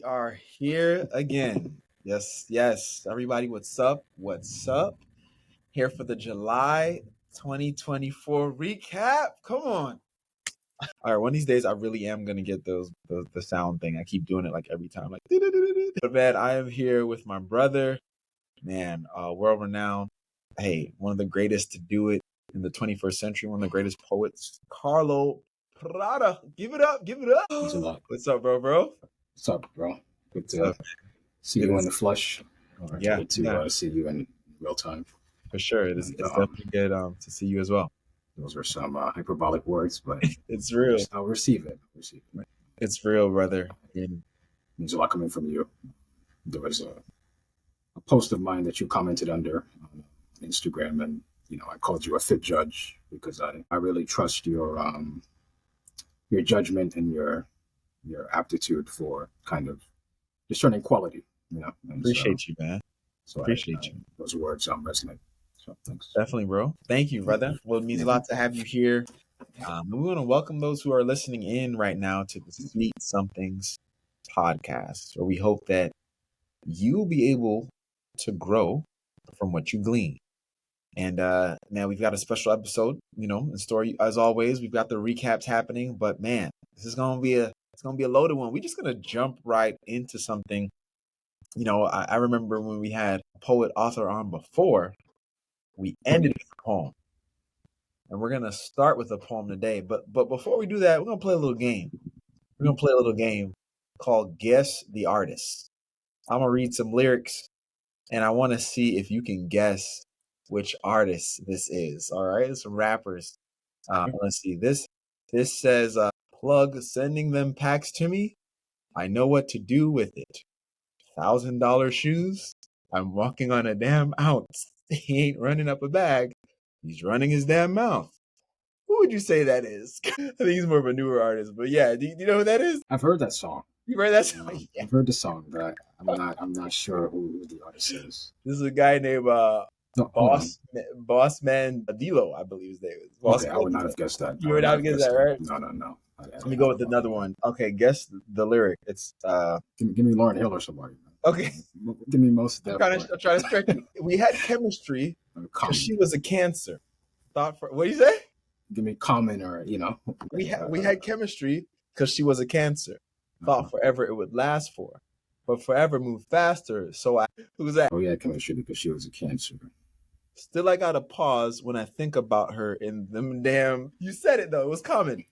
are here again. Yes. Everybody, what's up? What's up? Here for the July 2024 recap. Come on. All right, one of these days I really am gonna get the sound thing. I keep doing it like every time, like. But man, I am here with my brother, man, world renowned. Hey, one of the greatest to do it in the 21st century. One of the greatest poets, Carlo Prade. Give it up. Thanks a lot. What's up, bro? What's up, bro? Good to see you in the flesh. Or good to see you in real time. For sure. It's definitely good to see you as well. Those are some hyperbolic words, but it's real. I'll receive it. It's real, brother. It means a lot coming from you. There was a post of mine that you commented under on Instagram, and I called you a fit judge because I really trust your judgment and your aptitude for kind of discerning quality. Appreciate you, man. So appreciate you. Those words resonate. So thanks. Definitely, bro. Thank you, brother. Well, it means a lot to have you here. And we want to welcome those who are listening in right now to the Sweet Somethings podcast, where we hope that you will be able to grow from what you glean. And now we've got a special episode, in store as always. We've got the recaps happening, but man, this is gonna be a loaded one. We're just gonna jump right into something. I remember when we had a poet author on before, we ended with a poem. And we're gonna start with a poem today. But before we do that, we're gonna play a little game. We're gonna play a little game called Guess the Artist. I'm gonna read some lyrics and I wanna see if you can guess which artist this is. All right, some rappers. Let's see. This says plug sending them packs to me. I know what to do with it. $1,000 shoes. I'm walking on a damn ounce. He ain't running up a bag. He's running his damn mouth. Who would you say that is? I think he's more of a newer artist, but yeah, do you know who that is? I've heard that song. You heard that song? Yeah. I've heard the song, but I'm not sure who the artist is. This is a guy named Bossman Adilo, I believe his name is. I would not have guessed that. You would not have guessed that, right? No. Let me go with another one. Okay, guess the lyric. It's give me Lauryn Hill or somebody. Okay. Give me most of that. I'm trying to stretch you. We had chemistry because she was a cancer. What do you say? Give me Common or, We had chemistry because she was a cancer. Thought forever it would last for. But forever moved faster. So who's that? Oh, yeah, chemistry because she was a cancer. Still, I got to pause when I think about her in them damn... You said it, though. It was Common.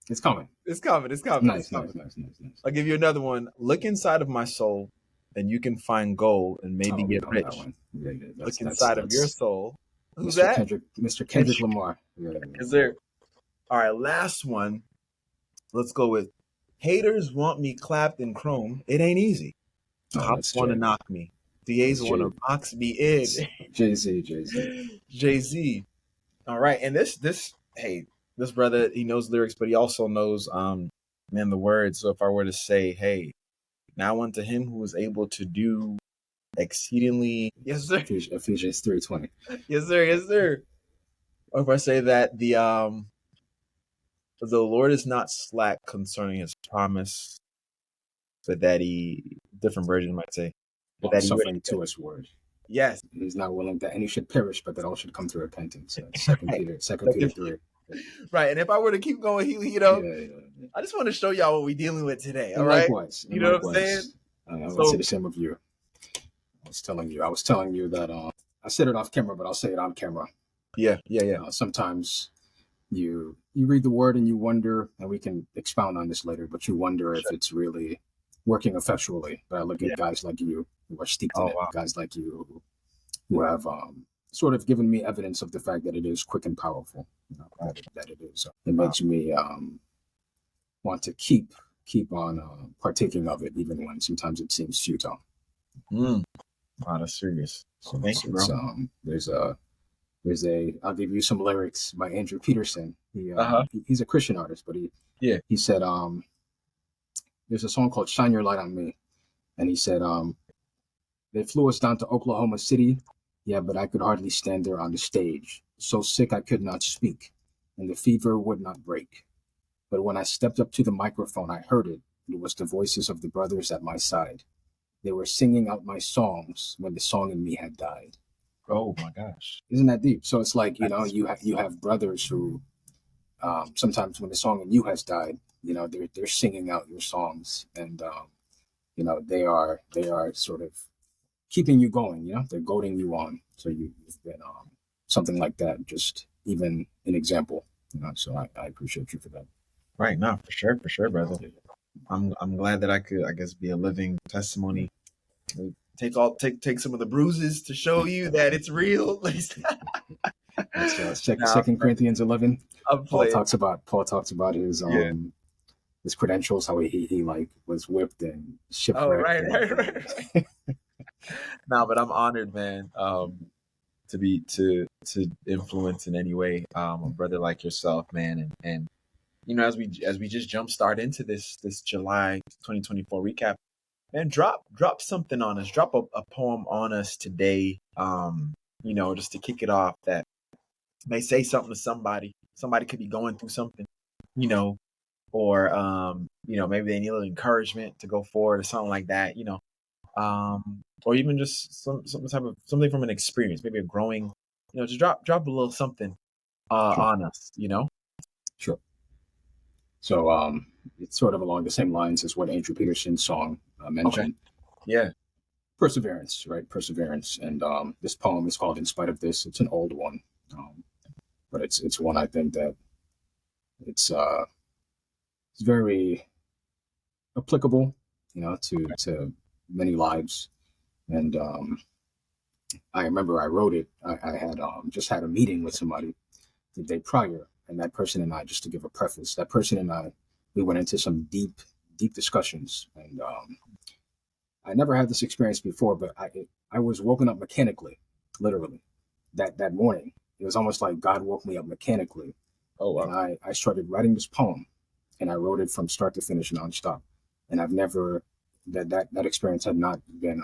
It's Common. Nice. I'll give you another one. Look inside of my soul, and you can find gold and maybe get rich. Look inside of your soul. Who's that? Mr. Kendrick Lamar. Yeah. Is there? All right, last one. Let's go with haters want me clapped in chrome. It ain't easy. Cops want to knock me. DAs want to box me in. Jay-Z. All right, and this brother, he knows lyrics, but he also knows the words. So if I were to say, hey, now unto him who was able to do exceedingly, yes sir, Ephesians 3:20. Yes sir. Or if I say that the Lord is not slack concerning his promise, but that different versions might say, but that suffering to his word. Yes, he's not willing that any should perish, but that all should come to repentance. 2 Peter 3. Right, and if I were to keep going, I just want to show y'all what we're dealing with today. All right, likewise, you know what I'm saying? I would say the same of you. I was telling you that I said it off camera, but I'll say it on camera. Yeah. Sometimes you read the word and you wonder, and we can expound on this later, but you wonder if it's really working effectually. But I look at guys like you who are steeped in it, guys like you who have sort of given me evidence of the fact that it is quick and powerful. That it is. It makes me want to keep on partaking of it, even when sometimes it seems futile. Wow, that's serious. So thank you, bro. I'll give you some lyrics by Andrew Peterson. He's a Christian artist, but he said, there's a song called Shine Your Light on Me. And he said, they flew us down to Oklahoma City. Yeah, but I could hardly stand there on the stage. So sick I could not speak, and the fever would not break. But when I stepped up to the microphone, I heard it. It was the voices of the brothers at my side. They were singing out my songs when the song in me had died. Oh my gosh. Isn't that deep? So it's like, That's you have brothers who sometimes when the song in you has died, they're singing out your songs, and they are sort of keeping you going. They're goading you on. So you've been something like that. Just even an example. So I appreciate you for that. right. No, for sure, brother. I'm glad that I could, I guess, be a living testimony. Take some of the bruises to show you that it's real. That's Nah, Second Corinthians 11. I'm Paul playing. talks about Yeah. his credentials, how he like was whipped and Oh, shipwrecked right, and right, right. No, but I'm honored, man, to influence in any way a brother like yourself, man, and as we just jumpstart into this July 2024 recap, man, drop something on us, drop a poem on us today, just to kick it off that may say something to somebody. Somebody could be going through something, you know, or maybe they need a little encouragement to go forward or something like that, or even just some type of something from an experience, maybe a growing, just drop a little something Sure. on us. Sure. So it's sort of along the same lines as what Andrew Peterson's song mentioned. Yeah. Perseverance, right? Perseverance. And this poem is called "In Spite of This." It's an old one, but it's one I think that it's very applicable, to many lives. And I remember I wrote it. I had just had a meeting with somebody the day prior, and that person and I, just to give a preface, that person and I, we went into some deep, deep discussions, and I never had this experience before, but I was woken up mechanically, literally, that morning. It was almost like God woke me up mechanically, Oh wow. and I started writing this poem, and I wrote it from start to finish nonstop, and I've never that experience had not been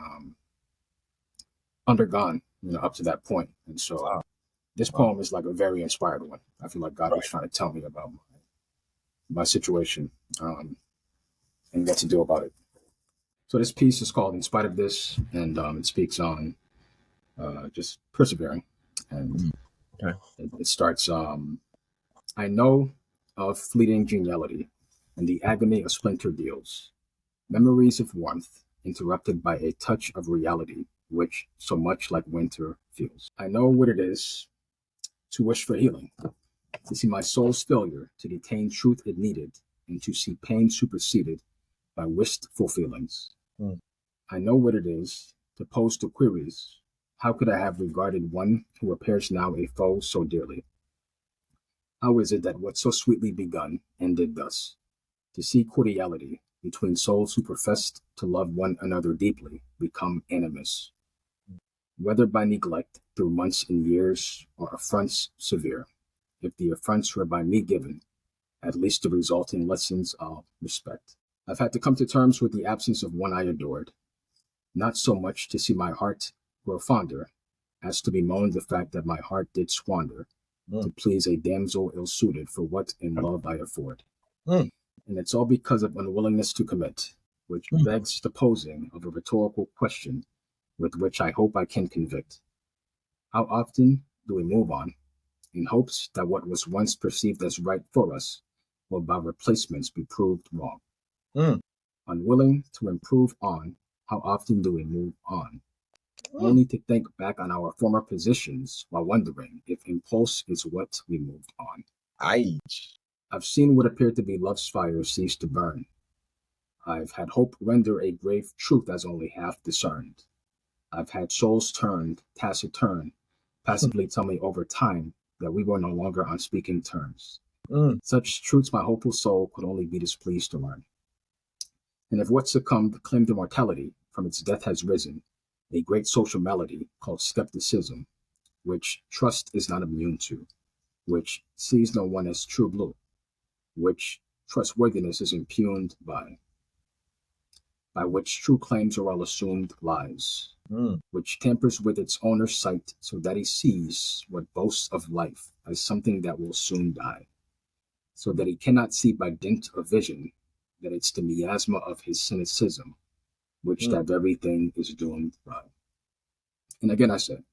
undergone, up to that point, and so. Wow. This Wow. poem is like a very inspired one. I feel like God was Right. trying to tell me about my situation, and what to do about it. So this piece is called "In Spite of This," and it speaks on just persevering. And Okay. it starts, I know of fleeting geniality and the agony of splinter deals, memories of warmth interrupted by a touch of reality, which so much like winter feels. I know what it is to wish for healing, to see my soul's failure to detain truth it needed, and to see pain superseded by wistful feelings. Hmm. I know what it is to pose the queries. How could I have regarded one who appears now a foe so dearly? How is it that what so sweetly begun ended thus? To see cordiality between souls who professed to love one another deeply become animus, whether by neglect through months and years or affronts severe. If the affronts were by me given, at least the resulting lessons of respect. I've had to come to terms with the absence of one I adored, not so much to see my heart grow fonder, as to bemoan the fact that my heart did squander to please a damsel ill-suited for what in love I afford. Mm. And it's all because of unwillingness to commit, which begs the posing of a rhetorical question with which I hope I can convict. How often do we move on in hopes that what was once perceived as right for us will by replacements be proved wrong? Mm. Unwilling to improve on, how often do we move on? Only to think back on our former positions while wondering if impulse is what we moved on. Aye. I've seen what appeared to be love's fire cease to burn. I've had hope render a grave truth as only half discerned. I've had souls turned, taciturn, passively tell me over time that we were no longer on speaking terms. Such truths my hopeful soul could only be displeased to learn. And if what succumbed claimed immortality from its death has risen, a great social malady called skepticism, which trust is not immune to, which sees no one as true blue, which trustworthiness is impugned by which true claims are all assumed lies, which tampers with its owner's sight so that he sees what boasts of life as something that will soon die, so that he cannot see by dint of vision that it's the miasma of his cynicism, which that very thing is doomed by. And again, I said,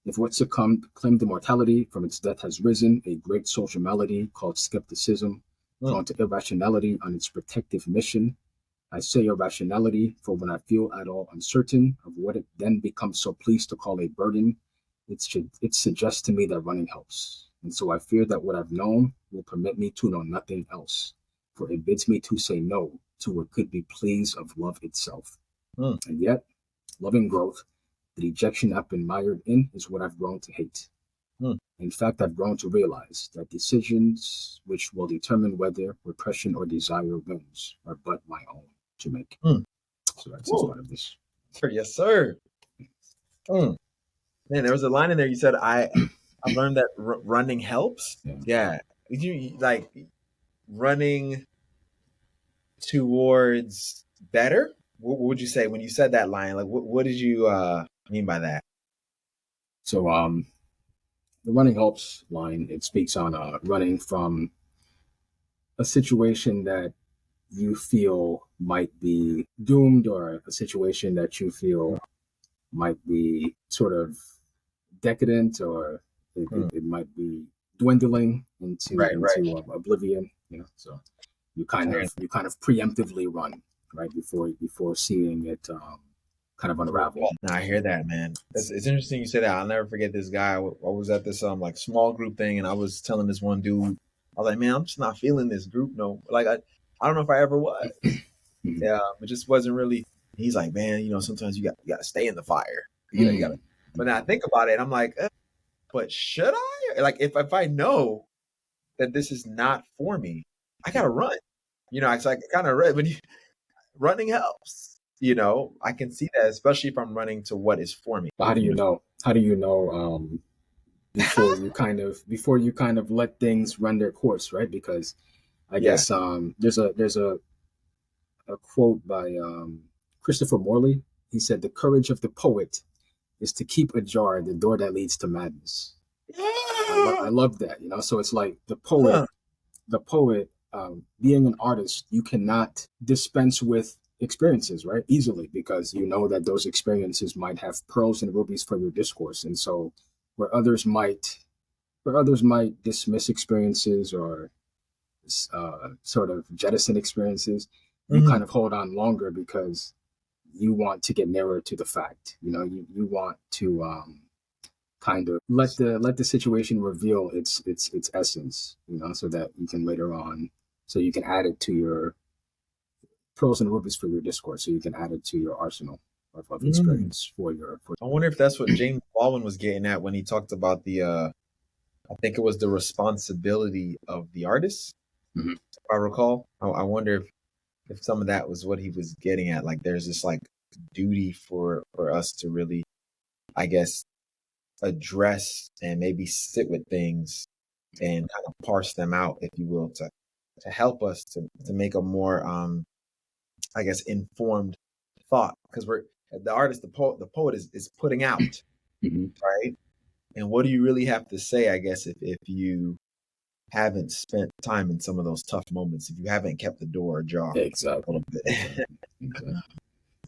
if what succumbed claimed immortality from its death has risen, a great social malady called skepticism, prone to irrationality on its protective mission. I say irrationality, for when I feel at all uncertain of what it then becomes so pleased to call a burden, it suggests to me that running helps. And so I fear that what I've known will permit me to know nothing else, for it bids me to say no to what could be pleas of love itself. And yet, loving growth, the dejection I've been mired in, is what I've grown to hate. In fact, I've grown to realize that decisions which will determine whether repression or desire wins are but my own to make. So that's part of this. Yes, sir. Man, there was a line in there. You said, "I've learned that running helps." Yeah. You like running towards better? What would you say when you said that line? Like, what did you mean by that? So, the running helps line, it speaks on running from a situation that you feel might be doomed, or a situation that you feel might be sort of decadent, or it might be dwindling into oblivion. So you kind of preemptively run right before seeing it kind of unravel. Now, I hear that, man. It's interesting you say that. I'll never forget this guy. I was at this like small group thing, and I was telling this one dude, I was like, man, I'm just not feeling this group. No, like I don't know if I ever was. Yeah, it just wasn't really. He's like, man, sometimes you got to stay in the fire. You got to. But now I think about it, I'm like, but should I? Like, if I know that this is not for me, I gotta run. It's like kind of red, but running helps. I can see that, especially if I'm running to what is for me. But how do you know? How do you know before you kind of let things run their course, right? Because I guess there's a quote by Christopher Morley. He said, "The courage of the poet is to keep ajar the door that leads to madness." I love that. So it's like the poet, being an artist, you cannot dispense with experiences, right, easily, because you know that those experiences might have pearls and rubies for your discourse. And so where others might dismiss experiences, or sort of jettison experiences, you kind of hold on longer because you want to get nearer to the fact. You want to kind of let the situation reveal its essence, so that you can later on, so you can add it to your pearls and rubies for your discourse, so you can add it to your arsenal of experience for your. I wonder if that's what James Baldwin was getting at when he talked about the. I think it was the responsibility of the artist. If I recall, I wonder if some of that was what he was getting at. Like, there's this like duty for us to really, I guess, address and maybe sit with things and kind of parse them out, if you will, to help us to make a more I guess informed thought, because we're the artist, the poet is putting out, right? And what do you really have to say, I guess, if you haven't spent time in some of those tough moments, if you haven't kept the door ajar a little bit. Exactly.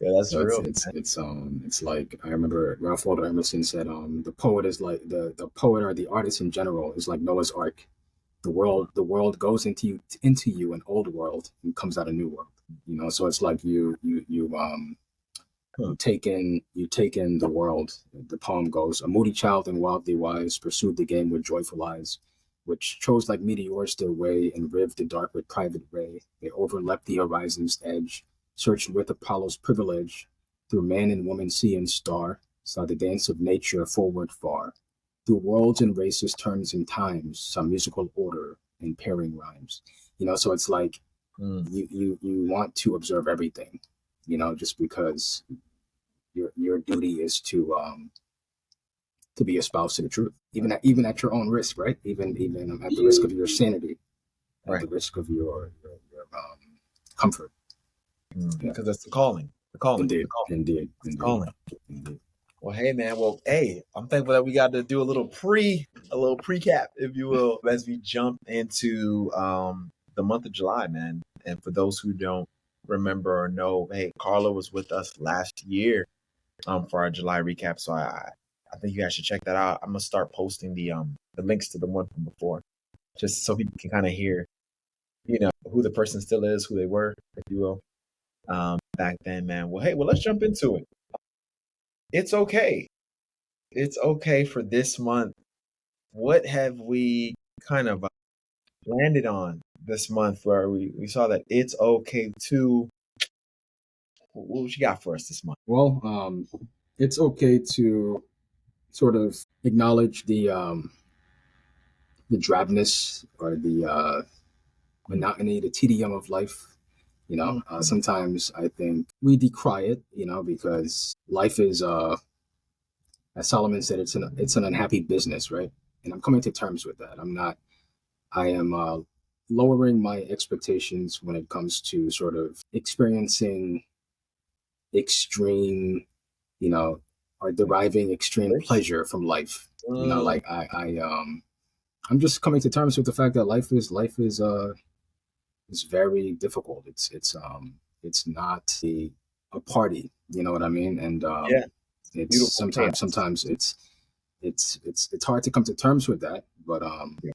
Yeah, that's so real. It's like, I remember Ralph Waldo Emerson said, the poet is like the poet, or the artist in general, is like Noah's Ark. The world goes into you an old world, and comes out a new world. So it's like you take in the world. The poem goes, "A moody child and wildly wise pursued the game with joyful eyes, which chose like meteors their way, and rived the dark with private ray. They overleapt the horizon's edge, searched with Apollo's privilege, through man and woman, sea and star, saw the dance of nature forward far. Through worlds and races, turns and times, some musical order and pairing rhymes." So it's like you want to observe everything, just because your duty is to be espoused to the truth, even at your own risk, right? Even at the risk of your sanity, at the risk of your comfort. Because that's the calling. The calling. Indeed. Calling. Indeed. Well, hey, man. Well, hey, I'm thankful that we got to do a little recap, if you will, as we jump into the month of July, man. And for those who don't remember or know, hey, Carlo was with us last year for our July recap. So I think you guys should check that out. I'm gonna start posting the links to the one from before, just so people can kind of hear, who the person still is, who they were, if you will, back then, man. Well, hey, let's jump into it. It's okay. It's okay for this month. What have we kind of landed on this month where we saw that it's okay to, what you got for us this month? Well, it's okay to sort of acknowledge the drabness or the monotony, the tedium of life. Sometimes I think we decry it, because life is, as Solomon said, it's an unhappy business, right? And I'm coming to terms with that. I am lowering my expectations when it comes to sort of experiencing extreme, or deriving extreme pleasure from life. Like I'm just coming to terms with the fact that life is is very difficult. It's not a party. You know what I mean? And Yeah, it's beautiful chaos. sometimes it's hard to come to terms with that. But Yeah.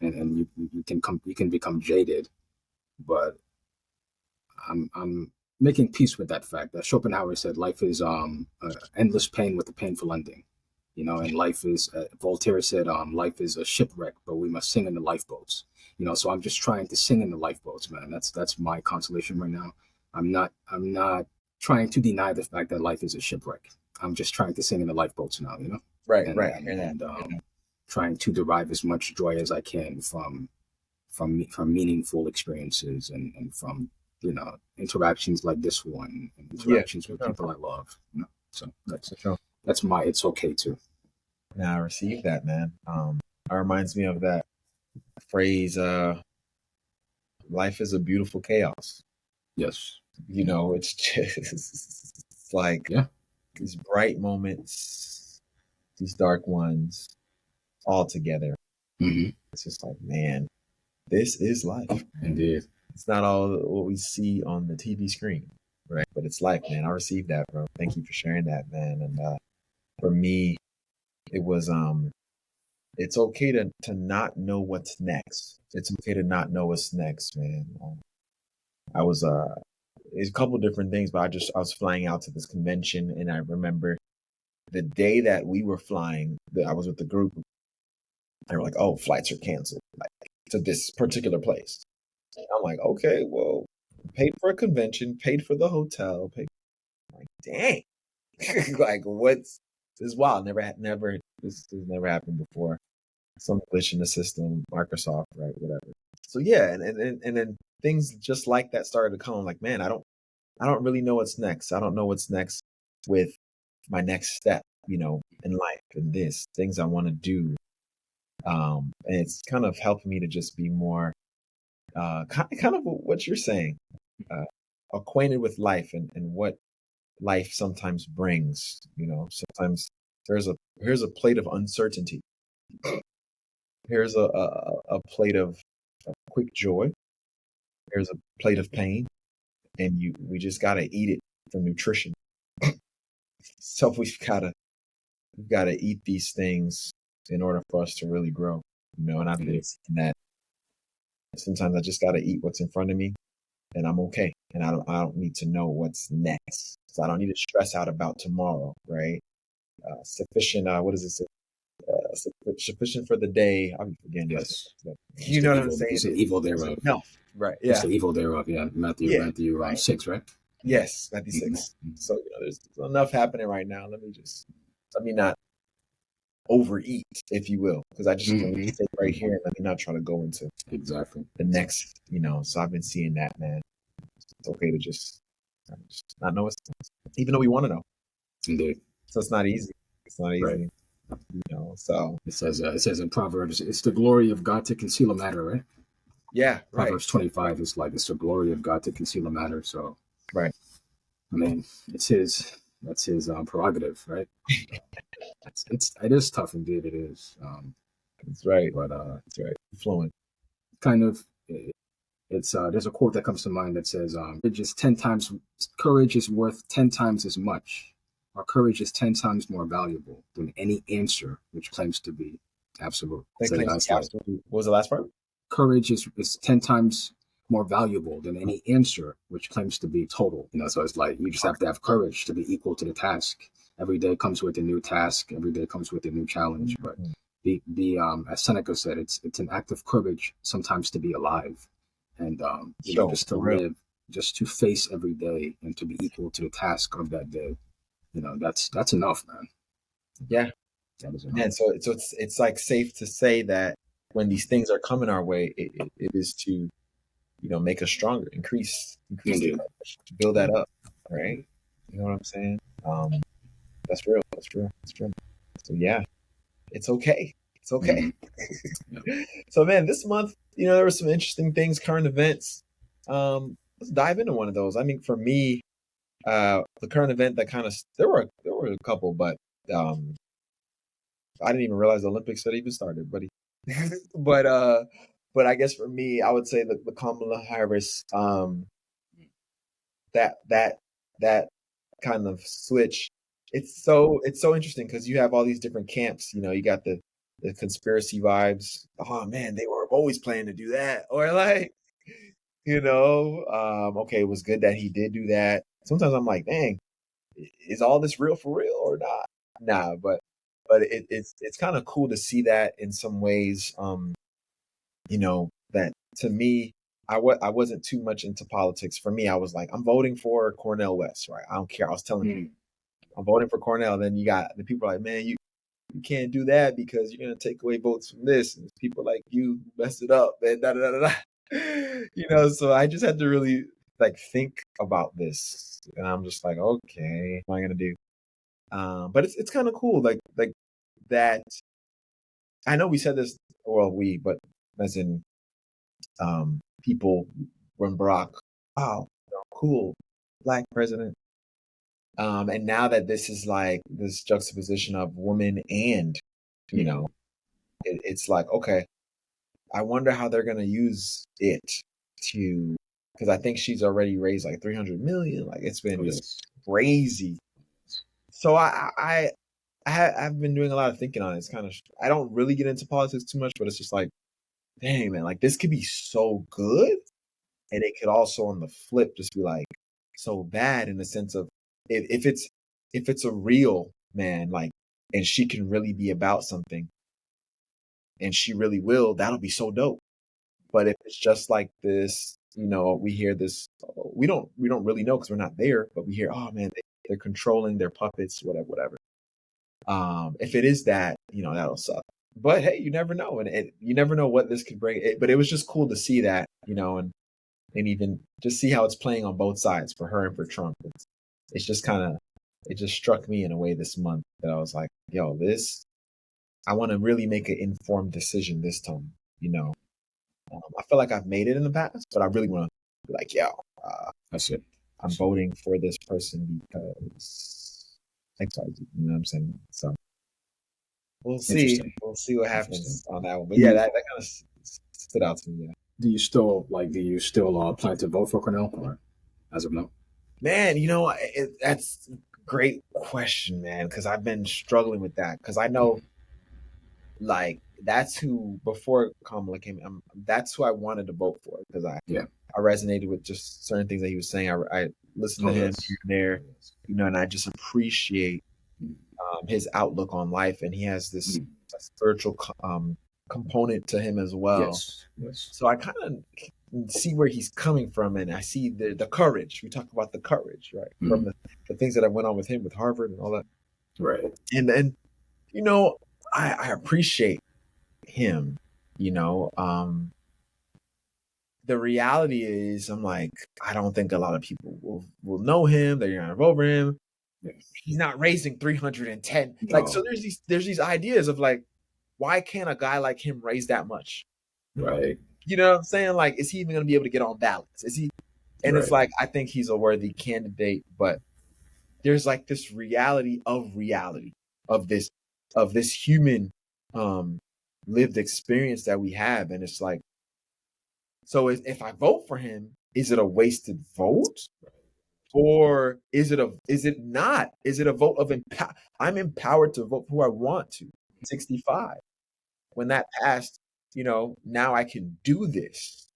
and you can become jaded. But I'm making peace with that fact that Schopenhauer said life is endless pain with a painful ending. And life is, Voltaire said, life is a shipwreck, but we must sing in the lifeboats. So I'm just trying to sing in the lifeboats, man. That's my consolation right now. I'm not trying to deny the fact that life is a shipwreck. I'm just trying to sing in the lifeboats now, Right, and, right. and trying to derive as much joy as I can from meaningful experiences and from interactions like this one, and interactions with people I love. So that's my it's okay too. Now I received that, man. It reminds me of that phrase, life is a beautiful chaos. Yes. It's just it's like Yeah. these bright moments, these dark ones, all together. Mm-hmm. It's just like, man, this is life. Indeed. It's not all what we see on the TV screen, right? But it's life, man. I received that, bro. Thank you for sharing that, man. And for me, it was it's okay to not know what's next. It's okay to not know what's next, man. I was it's a couple different things, but I was flying out to this convention, and I remember the day that we were flying, that I was with the group. They were like, "Oh, flights are canceled, like to this particular place." And I'm like, "Okay, well, paid for a convention, paid for the hotel, paid." I'm like, dang, like what's this? Is wild. This has never happened before. Some glitch in the system, Microsoft, right? Whatever. So yeah, and then things just like that started to come. I'm like, man, I don't really know what's next. I don't know what's next with my next step, in life and this things I want to do. And it's kind of helping me to just be more, kind of what you're saying, uh, acquainted with life and what life sometimes brings. Sometimes here's a plate of uncertainty. Here's a plate of quick joy. Here's a plate of pain, and we just gotta eat it for nutrition. So we've gotta eat these things in order for us to really grow. And I've been seeing that sometimes I just gotta eat what's in front of me, and I'm okay. And I don't need to know what's next. So I don't need to stress out about tomorrow, right? Sufficient. What is it? Sufficient for the day. I'm forgetting Yes. this. You know what I'm saying? It's the evil thereof. Enough, right? It's Yeah. the evil thereof. Yeah. Matthew Right. 6, right? Yes, 96. So there's enough happening right now. Let me not overeat, if you will, because I just let me stay right here and let me not try to go into exactly the next. So I've been seeing that, man. It's okay to just not know what's next, even though we want to know. Indeed. So it's not easy. It's not easy. Right. So it says in Proverbs, it's the glory of God to conceal a matter, right? Yeah, right. Proverbs 25 is like, it's the glory of God to conceal a matter. So, right. I mean, that's his prerogative, right? It is tough indeed. It is. That's right. But that's right. Flowing. Kind of, It's there's a quote that comes to mind that says, courage is worth 10 times as much. Our courage is 10 times more valuable than any answer which claims to be absolute. That So claims to be absolute. What was the last part? Courage is 10 times more valuable than any answer which claims to be total. So it's like you just have to have courage to be equal to the task. Every day comes with a new task. Every day comes with a new challenge. But as Seneca said, it's an act of courage sometimes to be alive, and just to live, just to face every day, and to be equal to the task of that day. That's enough, man. Yeah, that is enough. And so it's like safe to say that when these things are coming our way, it is to make us stronger, increase the courage, to build that up, right? You know what I'm saying? That's real. So yeah, it's okay. It's okay. So man, this month, there were some interesting things, current events. Let's dive into one of those. I mean, for me, the current event that kind of there were a couple, but I didn't even realize the Olympics had even started, buddy. But I guess for me, I would say that the Kamala Harris, that kind of switch. It's so interesting because you have all these different camps. You got the conspiracy vibes. Oh man, they were always planning to do that, or like, okay, it was good that he did do that. Sometimes I'm like, dang, is all this real for real or not? Nah, but it's kind of cool to see that in some ways. That to me, I wasn't too much into politics. For me, I was like, I'm voting for Cornel West, right? I don't care. I was telling people, I'm voting for Cornell. Then you got the people like, man, you can't do that because you're gonna take away votes from this. And people like you messed it up, and da da da da. So I just had to really like think about this, and I'm just like, okay, what am I gonna do? But it's kind of cool, like that. I know we said this, well, but as in people when Barack, wow, cool, black president. And now that this is like this juxtaposition of woman and, it's like, okay, I wonder how they're going to use it because I think she's already raised like 300 million. Like it's been just crazy. So I've been doing a lot of thinking on it. It's kind of, I don't really get into politics too much, but it's just like, dang, man, like this could be so good. And it could also on the flip just be like so bad in the sense of if it's a real man, like, and she can really be about something and she really will, that'll be so dope. But if it's just like this, we hear this, we don't really know because we're not there, but we hear, oh man, they're controlling their puppets, whatever. If it is that, that'll suck. But hey, you never know, and you never know what this could bring. But it was just cool to see that, and even just see how it's playing on both sides for her and for Trump. It's just it just struck me in a way this month that I was like, yo, I want to really make an informed decision this time. I feel like I've made it in the past, but I really want to be like, yo, that's it. I'm voting for this person because X, Y, Z. You know what I'm saying? So we'll see. We'll see what happens on that one. But yeah, that kind of stood out to me. Yeah. Do you still plan to vote for Cornell, or as of now? Man, that's a great question, man, because I've been struggling with that because I know, like, that's who before Kamala came. That's who I wanted to vote for because I resonated with just certain things that he was saying. I listened to him here and there, and I just appreciate his outlook on life, and he has this spiritual component to him as well. Yes. So I kind of see where he's coming from, and I see the courage. We talk about the courage, right? From the things that I went on with him with Harvard and all that, right? And then, I appreciate him. The reality is, I'm like, I don't think a lot of people will know him. They're gonna vote for him. He's not raising 310. No. Like, so there's these ideas of like, why can't a guy like him raise that much? Right. You know what I'm saying? Like, is he even going to be able to get on ballots? Is he? And It's like, I think he's a worthy candidate, but there's like this reality of this human lived experience that we have. And it's like, So if I vote for him, is it a wasted vote? Or is it not? Is it a vote of I'm empowered to vote who I want to. 65. When that passed, now I can do this.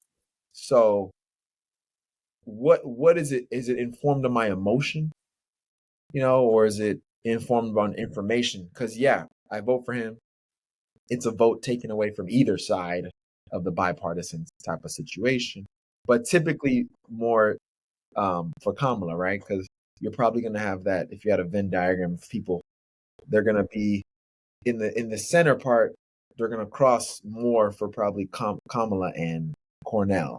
So what is it? Is it informed of my emotion? Or is it informed on information? Because I vote for him. It's a vote taken away from either side of the bipartisan type of situation, but typically more for Kamala, right? Because you're probably going to have that if you had a Venn diagram of people, they're going to be in the center part. They're going to cross more for probably Kamala and Cornell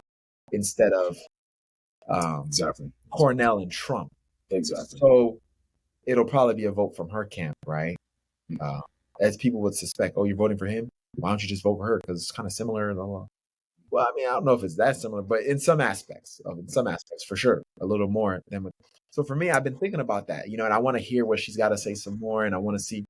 instead of Exactly. Cornell and Trump. Exactly. So it'll probably be a vote from her camp, right? As people would suspect, oh, you're voting for him? Why don't you just vote for her? Because it's kind of similar. Well, I mean, I don't know if it's that similar, but in some aspects, for sure, a little more than. So for me, I've been thinking about that, and I want to hear what she's got to say some more, and I want to see,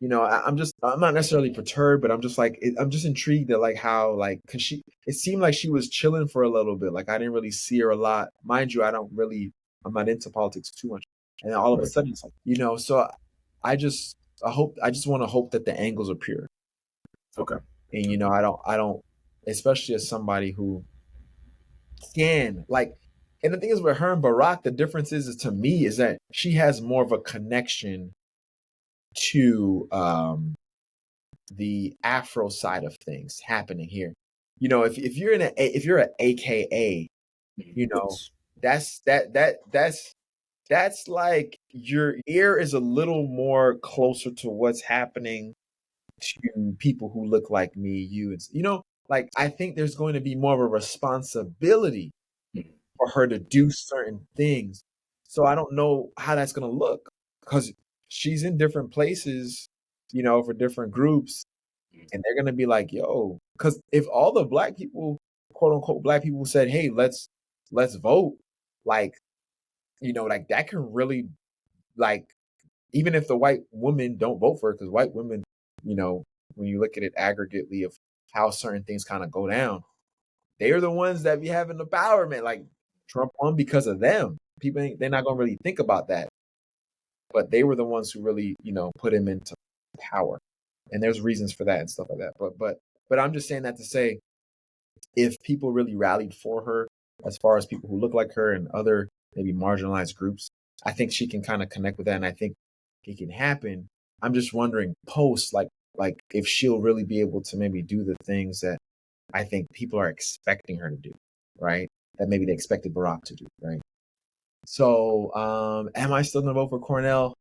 I'm not necessarily perturbed, but I'm just like, I'm just intrigued at like how, like, cause it seemed like she was chilling for a little bit. Like I didn't really see her a lot. Mind you, I'm not into politics too much. And then all of a sudden it's like, so I just want to hope that the angles are pure. Okay. And, I don't, especially as somebody who can like, and the thing is with her and Barack, the difference is to me is that she has more of a connection to, the Afro side of things happening here. If you're if you're an AKA, that's like your ear is a little more closer to what's happening to people who look like me, you, and like I think there's going to be more of a responsibility for her to do certain things. So I don't know how that's going to look because she's in different places, for different groups, and they're going to be like, yo, because if all the black people, quote unquote, black people said, hey, let's vote, like, like that can really, like, even if the white women don't vote for it, because white women, when you look at it aggregately of how certain things kind of go down, they are the ones that be having the power, man. Like Trump won because of them. People they're not gonna really think about that, but they were the ones who really, put him into power, and there's reasons for that and stuff like that. But I'm just saying that to say, if people really rallied for her, as far as people who look like her and other maybe marginalized groups, I think she can kind of connect with that, and I think it can happen. I'm just wondering post like if she'll really be able to maybe do the things that I think people are expecting her to do, right? That maybe they expected Barack to do, right? So, am I still gonna vote for Cornell?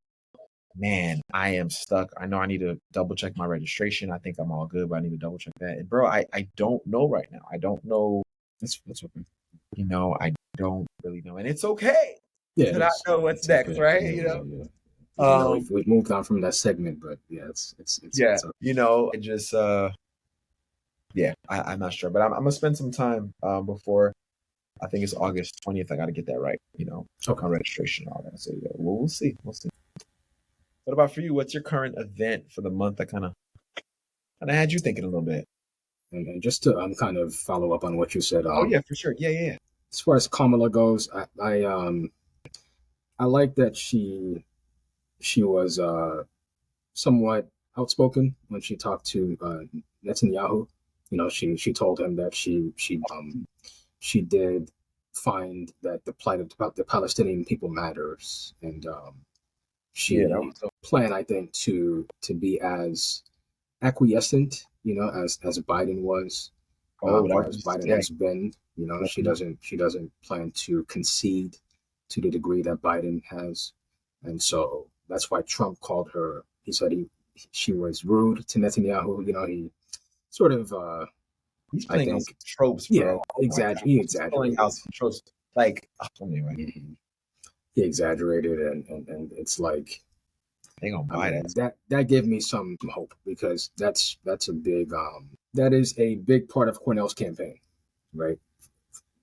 Man, I am stuck. I know I need to double check my registration. I think I'm all good, but I need to double check that. And bro, I don't know right now. I don't know. That's okay. I don't really know, and it's okay Yeah, to not know what's next, okay. right? Yeah. I know we've moved on from that segment, but yeah, it's yeah. okay. I just I'm not sure, but I'm gonna spend some time before I think it's August 20th. I got to get that right, my registration and all that. So yeah, we'll see. We'll see. What about for you? What's your current event for the month that kind of had you thinking a little bit? And just to kind of follow up on what you said. Oh yeah, for sure. Yeah. As far as Kamala goes, I like that she was somewhat outspoken when she talked to Netanyahu. She told him that she did find that the plight of the Palestinian people matters, and she planned, I think, to be as acquiescent, as Biden was, or as Biden has been. She doesn't plan to concede to the degree that Biden has, and so that's why Trump called her. He said she was rude to Netanyahu. He sort of he's playing out some tropes, bro. Yeah, he exaggerated. Tropes. Like anyway. He exaggerated, and it's like they gonna buy that gave me some hope, because that's a big that is a big part of Cornell's campaign, right?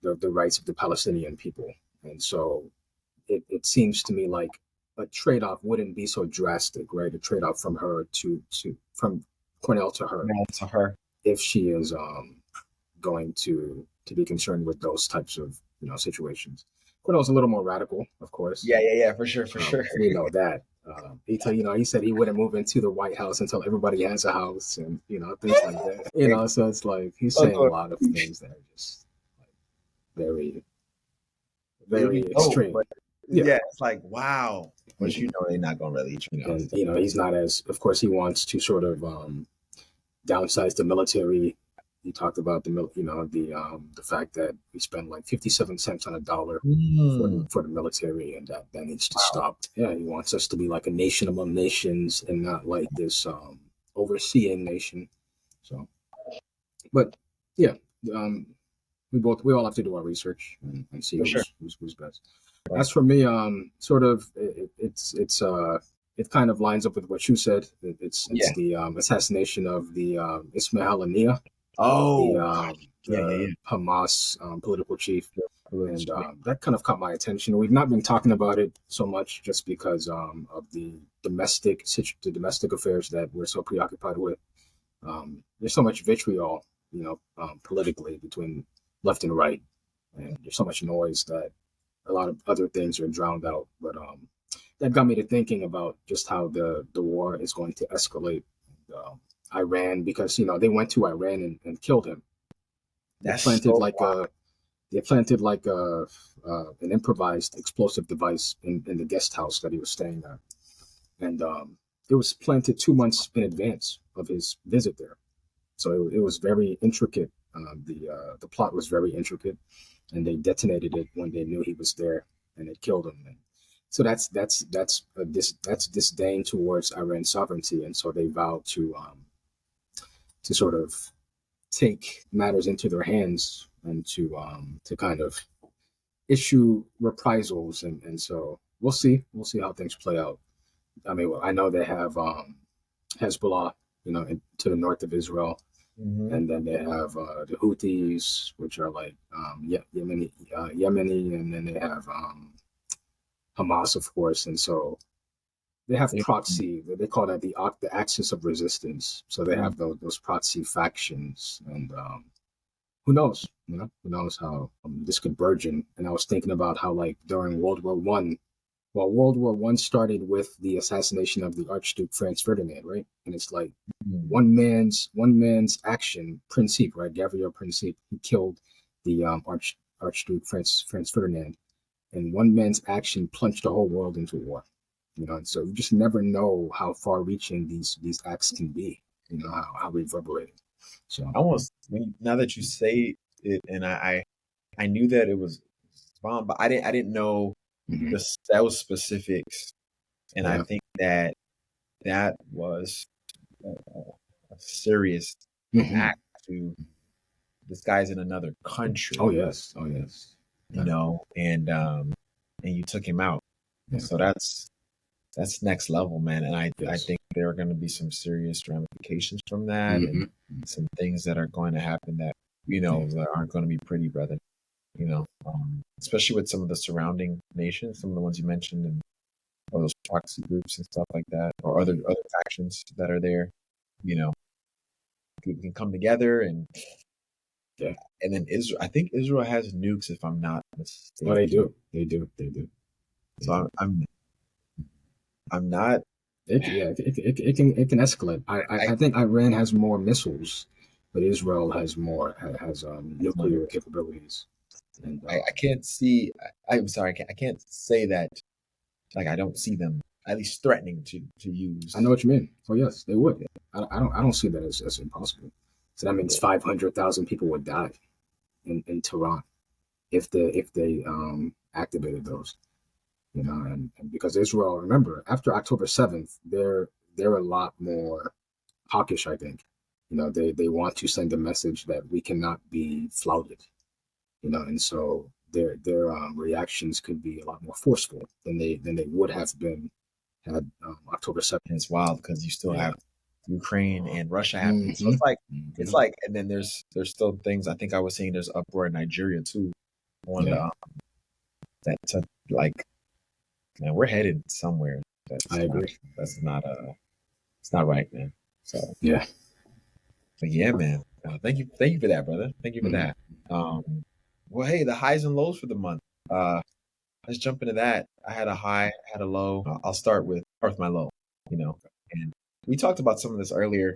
The rights of the Palestinian people, and so it seems to me like a trade-off wouldn't be so drastic, right? A trade-off from her from Cornell to her, if she is going to to be concerned with those types of situations. Cornell's a little more radical, of course. Yeah, for sure, for sure. We know that. He said he wouldn't move into the White House until everybody has a house, and things like that. So it's like he's saying a lot of things that are just like very, very extreme. Yeah, it's like wow, but they're not gonna really, And he's not as, of course, he wants to sort of downsize the military. He talked about the fact that we spend like 57 cents on a dollar for the military, and that needs to stop. Yeah, he wants us to be like a nation among nations and not like this overseeing nation. So, but yeah, we all have to do our research and see who's best. As for me, sort of, it kind of lines up with what you said. It's the assassination of the Ismail Haniyeh. The Hamas political chief. And that kind of caught my attention. We've not been talking about it so much just because of the domestic affairs that we're so preoccupied with. There's so much vitriol, politically between left and right, and there's so much noise that a lot of other things are drowned out. But that got me to thinking about just how the war is going to escalate. Iran, because they went to Iran and killed him. They planted an improvised explosive device in the guest house that he was staying at, and it was planted 2 months in advance of his visit there. So it was very intricate. The plot was very intricate, and they detonated it when they knew he was there, and it killed him. And so that's disdain towards Iran's sovereignty, and so they vowed to sort of take matters into their hands and to kind of issue reprisals, and so we'll see how things play out. I mean, I know they have Hezbollah, to the north of Israel, and then they have the Houthis, which are like Yemeni, and then they have Hamas, of course, and so they have proxy. They call that the axis of resistance. So they have those proxy factions, and who knows? Who knows how this could burgeon? And I was thinking about how, like, during World War One, World War One started with the assassination of the Archduke Franz Ferdinand, right? And it's like one man's action, Principe, right? Gabriel Principe, he killed the Archduke Franz Ferdinand, and one man's action plunged the whole world into war. And so you just never know how far-reaching these acts can be. How reverberating. So almost, now that you say it, and I knew that it was bomb, but I didn't know those specifics, and I think that was a serious act to this guy's in another country. Oh yes. And you took him out. Yeah. So that's next level, man. And I think there are going to be some serious ramifications from that, and some things that are going to happen that that aren't going to be pretty, brother. Especially with some of the surrounding nations, some of the ones you mentioned, and or those proxy groups and stuff like that, or other factions that are there. We can come together, and and then Israel. I think Israel has nukes, if I'm not mistaken. Oh, they do. So I'm not. It can escalate. I think Iran has more missiles, but Israel has nuclear capabilities. And I can't see. I'm sorry. I can't say that. Like, I don't see them at least threatening to use. I know what you mean. Oh yes, they would. I don't see that as impossible. So that means 500,000 people would die in Tehran if they activated those. And because Israel, remember, after October 7th, they're a lot more hawkish, I think. They want to send a message that we cannot be flouted. And so their reactions could be a lot more forceful than they would have been had October 7th. And it's wild because you still have Ukraine and Russia happening. So it's like, and then there's still things. I think I was saying there's uproar in Nigeria too. That like, man, we're headed somewhere. I agree. It's not right, man. So yeah. But yeah, man. Thank you for that, brother. Thank you for that. Well, hey, the highs and lows for the month. Let's jump into that. I had a high, I had a low. I'll start with my low. And we talked about some of this earlier,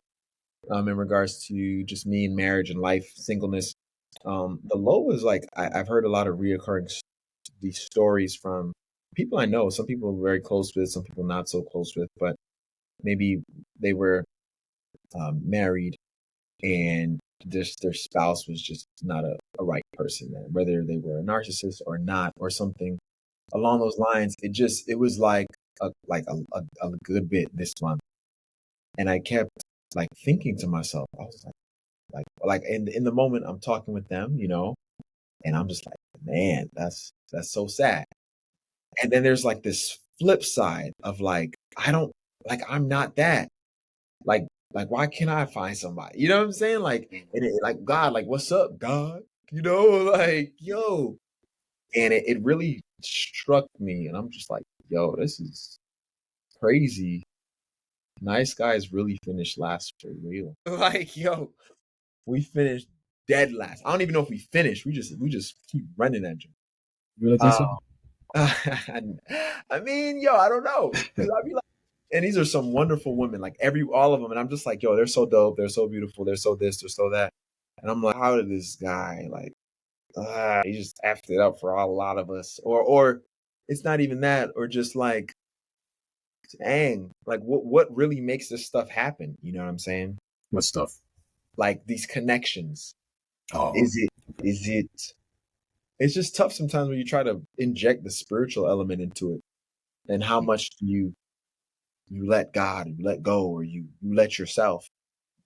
in regards to just me and marriage and life, singleness. The low was like I've heard a lot of reoccurring these stories from people I know. Some people are very close with, some people not so close with, but maybe they were married and their spouse was just not a right person, man. Whether they were a narcissist or not, or something along those lines. It was like a good bit this month, and I kept like thinking to myself, I was like in the moment I'm talking with them, and I'm just like, man, that's so sad. And then there's like this flip side of like, I don't like I'm not that. Like like why can't I find somebody? You know what I'm saying? Like like God, like what's up, God? Like, yo. And it really struck me and I'm just like, yo, this is crazy. Nice guys really finished last for real. Like, yo, we finished dead last. I don't even know if we finished. We just keep running that jump. You really think so? I mean, yo, I don't know. Cause I be like, and these are some wonderful women, like all of them, and I'm just like, yo, they're so dope, they're so beautiful, they're so this, they're so that, and I'm like, how did this guy like, he just effed it up for a lot of us, or it's not even that, or just like, dang, like what really makes this stuff happen? You know what I'm saying? What stuff? Like these connections. Oh, Is it? Is it? It's just tough sometimes when you try to inject the spiritual element into it, and how much you let God, you let go, or you let yourself.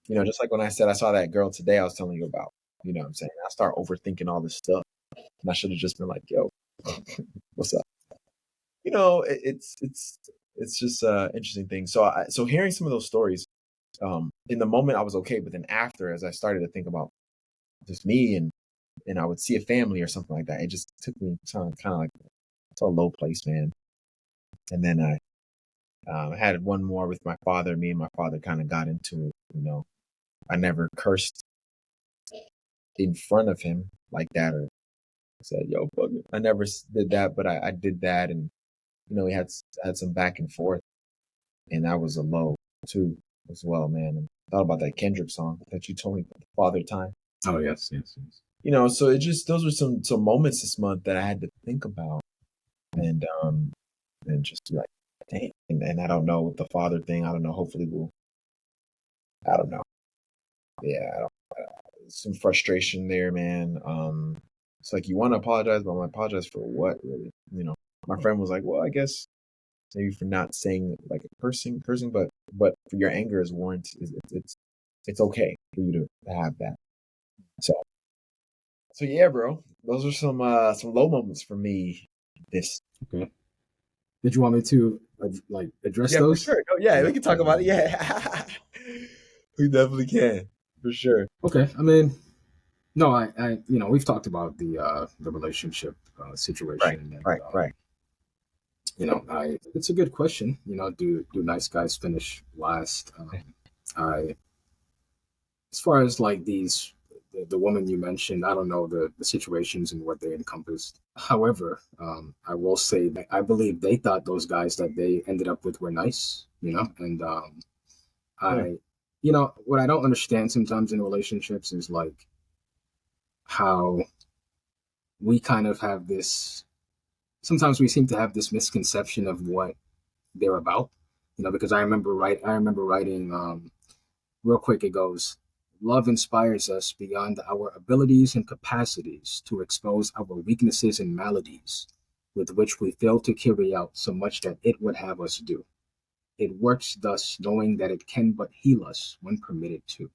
Just like when I said I saw that girl today I was telling you about. You know what I'm saying? I start overthinking all this stuff. And I should have just been like, yo, what's up? It's just interesting thing. So hearing some of those stories, in the moment I was okay, but then after, as I started to think about just me and I would see a family or something like that, it just took me kind of like to a low place, man. And then I had one more with my father. Me and my father kind of got into it. I never cursed in front of him like that or said, "Yo, fuck it." I never did that, but I did that, and we had some back and forth, and that was a low too as well, man. And I thought about that Kendrick song that you told me about, the Father Time. oh yes, yes, yes. So it just those were some moments this month that I had to think about, and just be like, dang. And I don't know with the father thing. I don't know. Hopefully we'll. I don't know. Yeah, I don't, some frustration there, man. It's like you want to apologize, but I'm like, apologize for what, really? My friend was like, well, I guess maybe for not saying like a cursing, but for your anger is warranted. It's okay for you to have that. So so yeah, bro. Those are some low moments for me. This. Okay. Did you want me to like address Yeah, for those? sure. Oh, yeah, we Yeah. can talk about it. Yeah, we definitely can for sure. Okay. I mean, no, we've talked about the relationship Right, situation, and right, right. it's a good question. Do nice guys finish last? I As far as like the woman you mentioned, I don't know the situations and what they encompassed. However, I will say that I believe they thought those guys that they ended up with were nice, and Hmm. I, what I don't understand sometimes in relationships is like how we kind of have this. Sometimes we seem to have this misconception of what they're about, because I remember writing real quick. It goes, love inspires us beyond our abilities and capacities to expose our weaknesses and maladies, with which we fail to carry out so much that it would have us do. It works thus, knowing that it can but heal us when permitted to.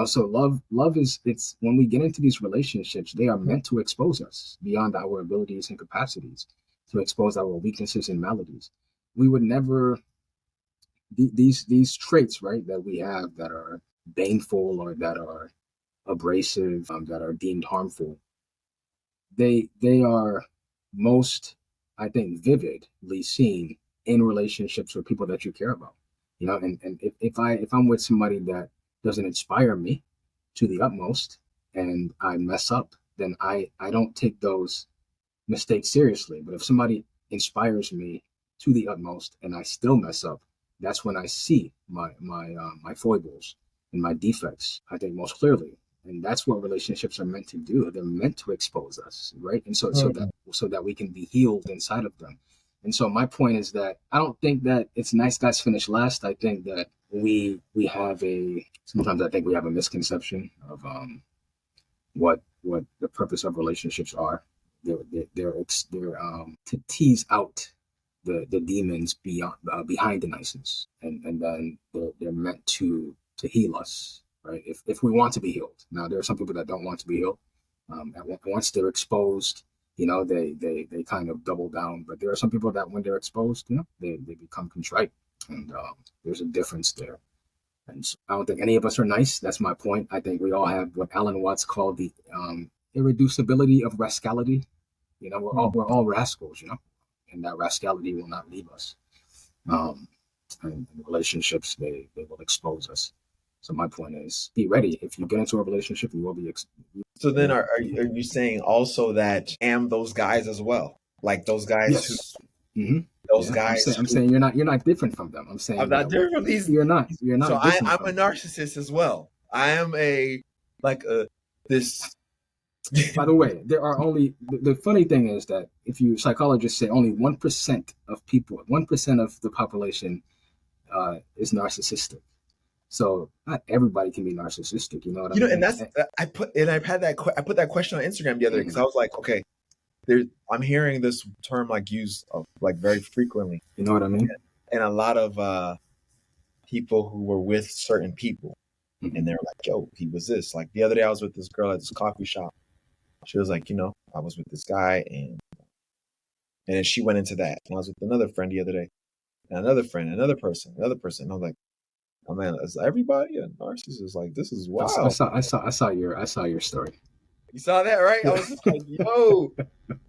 So love is, it's when we get into these relationships, they are meant to expose us beyond our abilities and capacities, to expose our weaknesses and maladies. We would never, these traits, right, that we have that are baneful or that are abrasive, that are deemed harmful, they are most, I think, vividly seen in relationships with people that you care about. And if I'm with somebody that doesn't inspire me, to the utmost and I mess up, then I don't take those mistakes seriously. But if somebody inspires me to the utmost and I still mess up, that's when I see my foibles and my defects, I think, most clearly. And that's what relationships are meant to do. They're meant to expose us, right? And so that we can be healed inside of them. And so my point is that I don't think that it's nice guys finish last. I think that we have a sometimes I think we have a misconception of what the purpose of relationships are. They're to tease out the demons beyond behind the niceness, and then they're meant to heal us, right? If we want to be healed. Now there are some people that don't want to be healed. Once they're exposed, they kind of double down. But there are some people that when they're exposed, they become contrite, and there's a difference there. And so I don't think any of us are nice. That's my point. I think we all have what Alan Watts called the irreducibility of rascality. We're all rascals, and that rascality will not leave us. And relationships, they will expose us. So my point is, be ready. If you get into a relationship, you will be. So then, are you saying also that those guys as well, like those guys yes. who, those guys? I'm saying you're not different from them. I'm saying I'm not different from these. You're not. So I'm a narcissist as well. I am this. By the way, there are only the funny thing is that if you psychologists say only 1% of people, 1% of the population is narcissistic. So not everybody can be narcissistic, you know what I mean? And that's I put that question on Instagram the other day because I was like, okay, I'm hearing this term used very frequently. You know what I mean? And a lot of people who were with certain people, and they're like, yo, he was this. Like the other day, I was with this girl at this coffee shop. She was like, I was with this guy, and then she went into that. And I was with another friend the other day, and another friend, another person. And I was like, oh man, is everybody a narcissist? Like, this is wild. I saw your story. You saw that, right? I was just like, yo,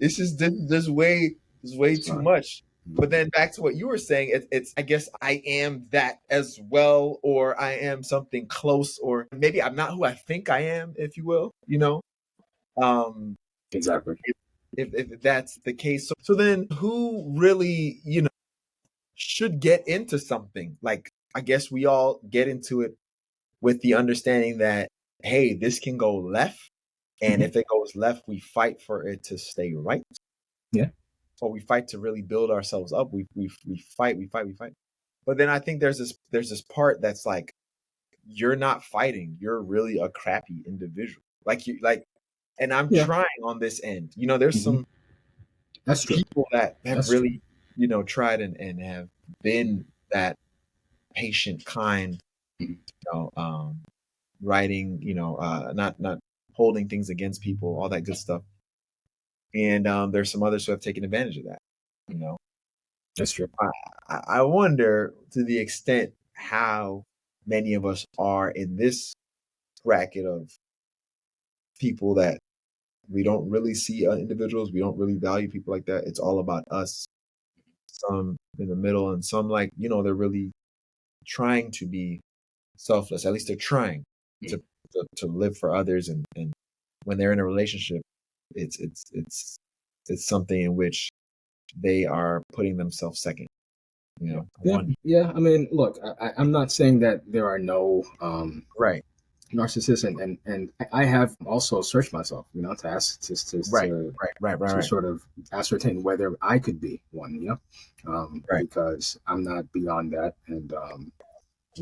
it's just there's way too much. But then back to what you were saying, it's I guess I am that as well, or I am something close, or maybe I'm not who I think I am, if you will, Exactly. If that's the case. So then who really, should get into something? Like, I guess we all get into it with the understanding that, hey, this can go left. And if it goes left, we fight for it to stay right. Yeah. Or we fight to really build ourselves up. We fight. But then I think there's this part that's like, you're not fighting. You're really a crappy individual. And I'm trying on this end. There's some that's people that have that's really, tried and have been that patient, kind, writing, not holding things against people, all that good stuff. And there's some others who have taken advantage of that. That's true. I wonder to the extent how many of us are in this bracket of people that we don't really see individuals. We don't really value people like that. It's all about us. Some in the middle, and some they're really trying to be selfless. At least they're trying to live for others. And when they're in a relationship, it's something in which they are putting themselves second. I mean, look, I'm not saying that there are no right narcissists, and I have also searched myself, to ask to sort of ascertain whether I could be one, because I'm not beyond that, and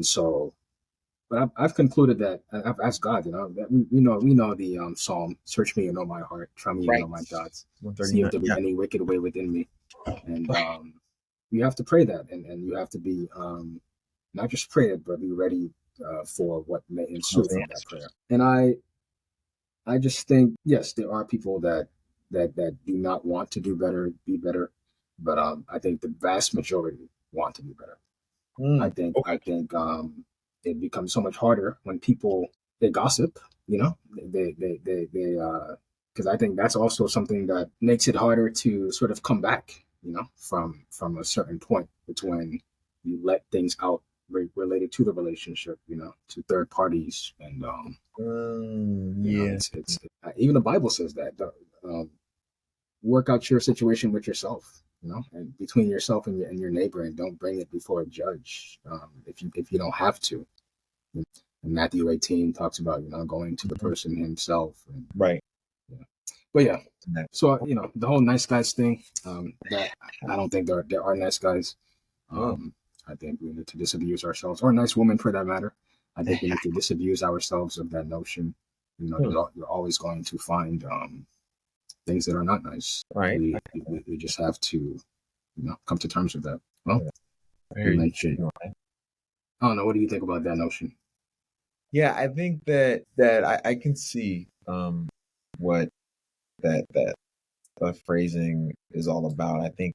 so, but I've concluded that I've asked God, that we know the Psalm, search me and know my heart, try me and know my thoughts, see if there be any wicked way within me, and you have to pray that, and you have to be not just pray it, but be ready for what may ensue from that prayer. And I just think, yes, there are people that do not want to do better, be better, but I think the vast majority want to be better. I think it becomes so much harder when people they gossip, they because I think that's also something that makes it harder to sort of come back, from a certain point. It's when you let things out related to the relationship, to third parties, and Yeah. it's even the Bible says that work out your situation with yourself, and between yourself and your neighbor, and don't bring it before a judge if you don't have to. And Matthew 18 talks about going to the person himself. Right. But yeah, so the whole nice guys thing, that I don't think there are nice guys. I think we need to disabuse ourselves, or nice women for that matter. I think we need to disabuse ourselves of that notion. You're always going to find things that are not nice. Right. We just have to come to terms with that. Well, you mentioned. I don't know. What do you think about that notion? Yeah, I think that I can see what that phrasing is all about. I think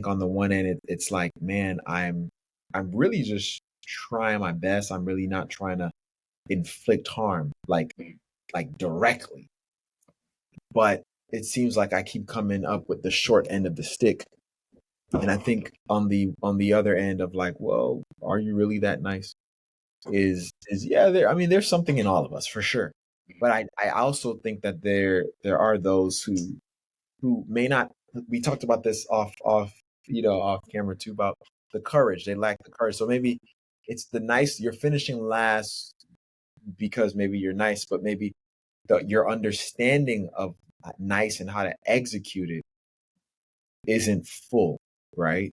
on the one end it's like, man, I'm really just trying my best. I'm really not trying to inflict harm like directly. But it seems like I keep coming up with the short end of the stick. And I think on the other end of like, well, are you really that nice? Is yeah, there's something in all of us for sure. But I also think that there are those who may not. We talked about this off camera too, about the courage. They lack the courage. So maybe it's the nice, you're finishing last because maybe you're nice, but maybe your understanding of nice and how to execute it isn't full, right?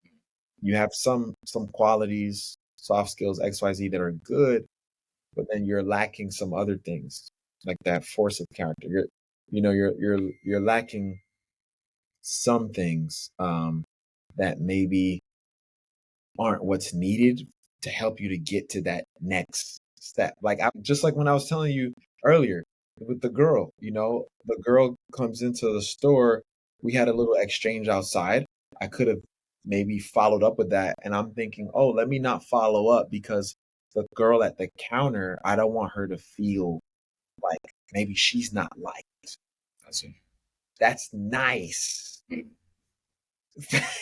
You have some qualities, soft skills, XYZ, that are good, but then you're lacking some other things, like that force of character. You're lacking some things that maybe aren't what's needed to help you to get to that next step. Like just like when I was telling you earlier with the girl, the girl comes into the store. We had a little exchange outside. I could have maybe followed up with that. And I'm thinking, oh, let me not follow up because the girl at the counter, I don't want her to feel like maybe she's not liked. I see. That's nice.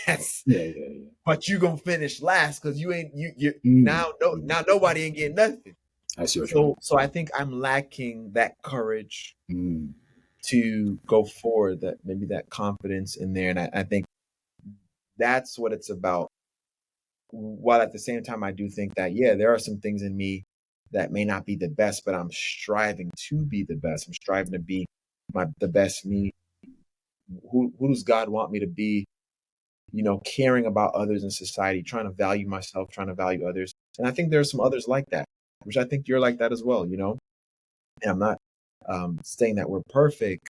That's yeah. But you gonna finish last because you ain't now nobody ain't getting nothing. I see what you're saying. So I think I'm lacking that courage to go forward, that maybe that confidence in there, and I think that's what it's about. While at the same time, I do think that there are some things in me that may not be the best, but I'm striving to be the best. I'm striving to be the best me. Who does God want me to be? Caring about others in society, trying to value myself, trying to value others. And I think there are some others like that, which I think you're like that as well, And I'm not saying that we're perfect,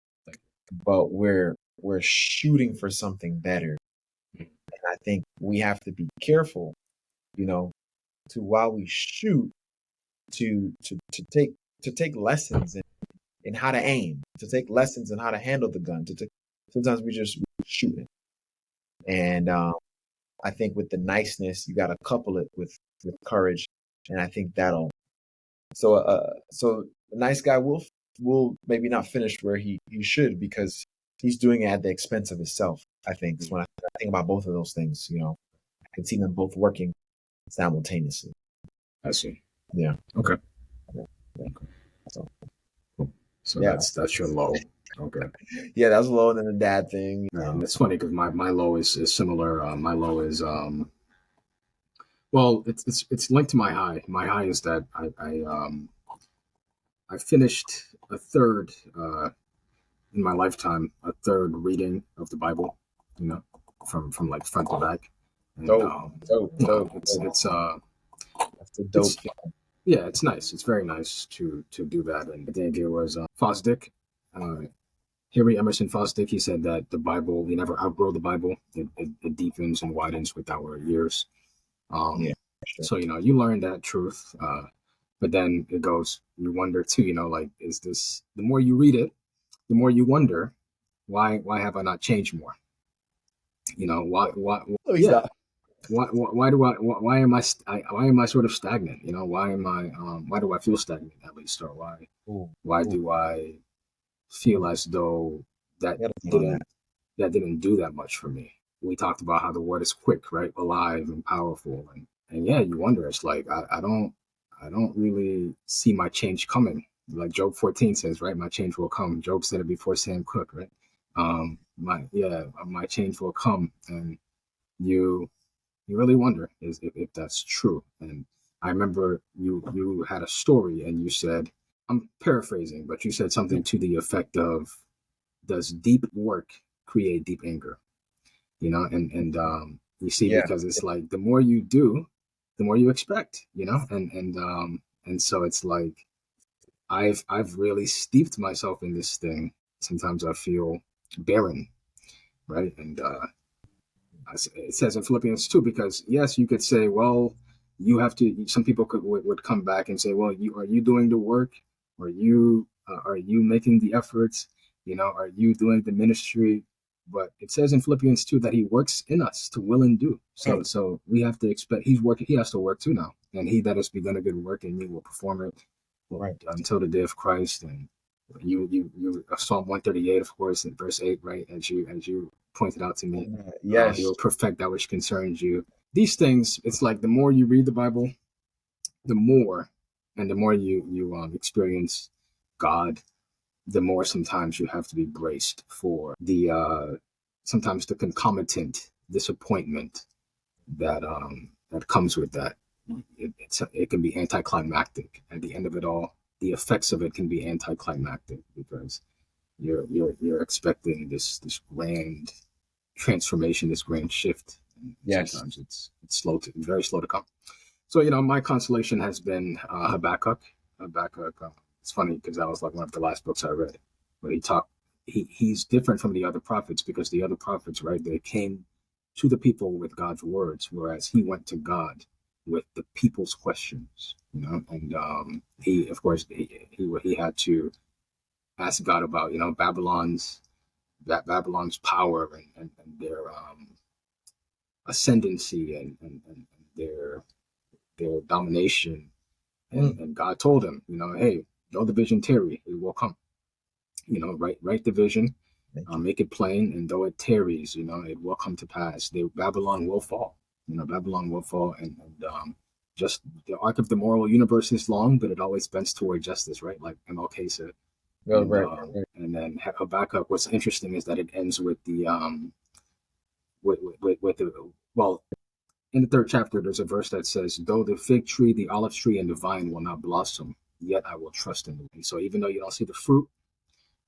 but we're shooting for something better. And I think we have to be careful, to while we shoot, to take lessons in how to aim, to take lessons in how to handle the gun. Sometimes we just shooting. And I think with the niceness, you got to couple it with courage, and I think that'll. So a nice guy will maybe not finish where he should because he's doing it at the expense of himself. I think is when I think about both of those things. I can see them both working simultaneously. I see. Yeah. Okay. So that's your low. Okay. Yeah, that was lower than the dad thing. It's funny because my low is similar. My low is well, it's linked to my high. My high is that I finished a third in my lifetime, a third reading of the Bible. From like front to back. And, it's that's a dope. Yeah, it's nice. It's very nice to do that. And I think it was Fosdick. Henry Emerson Fosdick, he said that the Bible, we never outgrow the Bible. It deepens and widens with our years. Sure. So, you learn that truth. But then it goes, you wonder too, like, is this, the more you read it, the more you wonder, why have I not changed more? Why am I sort of stagnant? Why do I feel stagnant at least? Or why do I feel as though that didn't do that much for me? We talked about how the word is quick, right? Alive and powerful yeah, you wonder. It's like I don't really see my change coming. Like Job 14 says, right? My change will come. Job said it before Sam Cooke, right? My change will come, and you you really wonder if that's true. And I remember you had a story, and you said, I'm paraphrasing, but you said something to the effect of, "Does deep work create deep anger?" You see, Yeah. because it's like the more you do, the more you expect, and so it's like I've really steeped myself in this thing. Sometimes I feel barren, right? And it says in Philippians 2, because yes, you could say, well, you have to. Some people would come back and say, well, are you doing the work? Are you making the efforts? Are you doing the ministry? But it says in Philippians 2 that He works in us to will and do. Right. So we have to expect He's working. He has to work too now, and He that has begun a good work in you will perform it Right. until the day of Christ. And you Psalm 138, of course, in verse 8, right? As you pointed out to me, He Yes. will perfect that which concerns you. These things, it's like the more you read the Bible, the more, and the more you experience God, the more sometimes you have to be braced for the sometimes the concomitant disappointment that comes with that. It can be anticlimactic. At the end of it all, the effects of it can be anticlimactic because you're expecting this grand transformation, this grand shift. And Yes. sometimes it's very slow to come. So my consolation has been Habakkuk. Habakkuk. It's funny because that was like one of the last books I read, where he's different from the other prophets because the other prophets, right, they came to the people with God's words, whereas he went to God with the people's questions. And he, of course, he had to ask God about Babylon's power and their ascendancy and their domination. And God told him, hey, though the vision tarry, it will come. Write the vision, make it plain, and though it tarries, it will come to pass. Babylon will fall. Babylon will fall, and just the arc of the moral universe is long, but it always bends toward justice, right? Like MLK said. Oh, And right. and then Habakkuk. What's interesting is that it ends with the with the well, in the third chapter, there's a verse that says, "Though the fig tree, the olive tree, and the vine will not blossom, yet I will trust in them." So even though you don't see the fruit,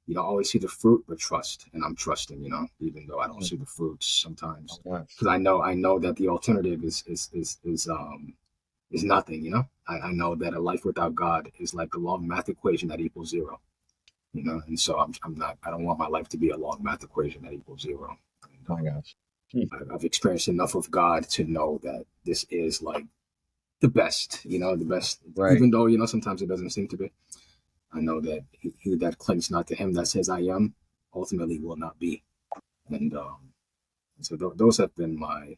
you don't always see the fruit, but trust. And I'm trusting, even though I don't see the fruits sometimes, because I know that the alternative is nothing. I know that a life without God is like a long math equation that equals zero. And so I'm not. I don't want my life to be a long math equation that equals zero. And, My gosh. I've experienced enough of God to know that this is like the best, the best, Right. even though, sometimes it doesn't seem to be. I know that he that clings not to him that says I am, ultimately will not be. And so those have been my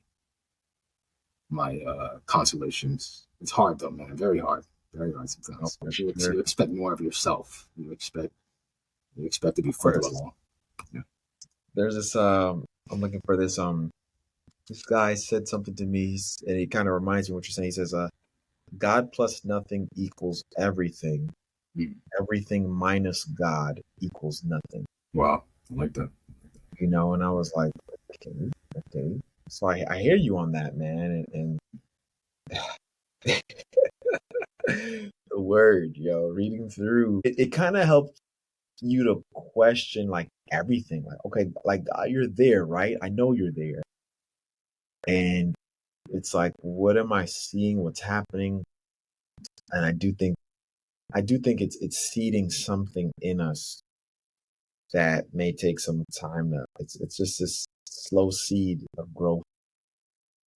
consolations. It's hard though, man. Very hard sometimes. For You sure. expect more of yourself. You expect to be further along. Yeah. There's this I'm looking for this guy said something to me, and it kind of reminds me of what you're saying. He says, God plus nothing equals everything. Mm. Everything minus God equals nothing. Wow, I like that. And I was like, okay. So I hear you on that, man. And the word, reading through it kind of helped you to question like everything. Like, okay, like God, you're there, right? I know you're there. And it's like, what am I seeing? What's happening? And I do think it's seeding something in us that may take some time to it's just this slow seed of growth,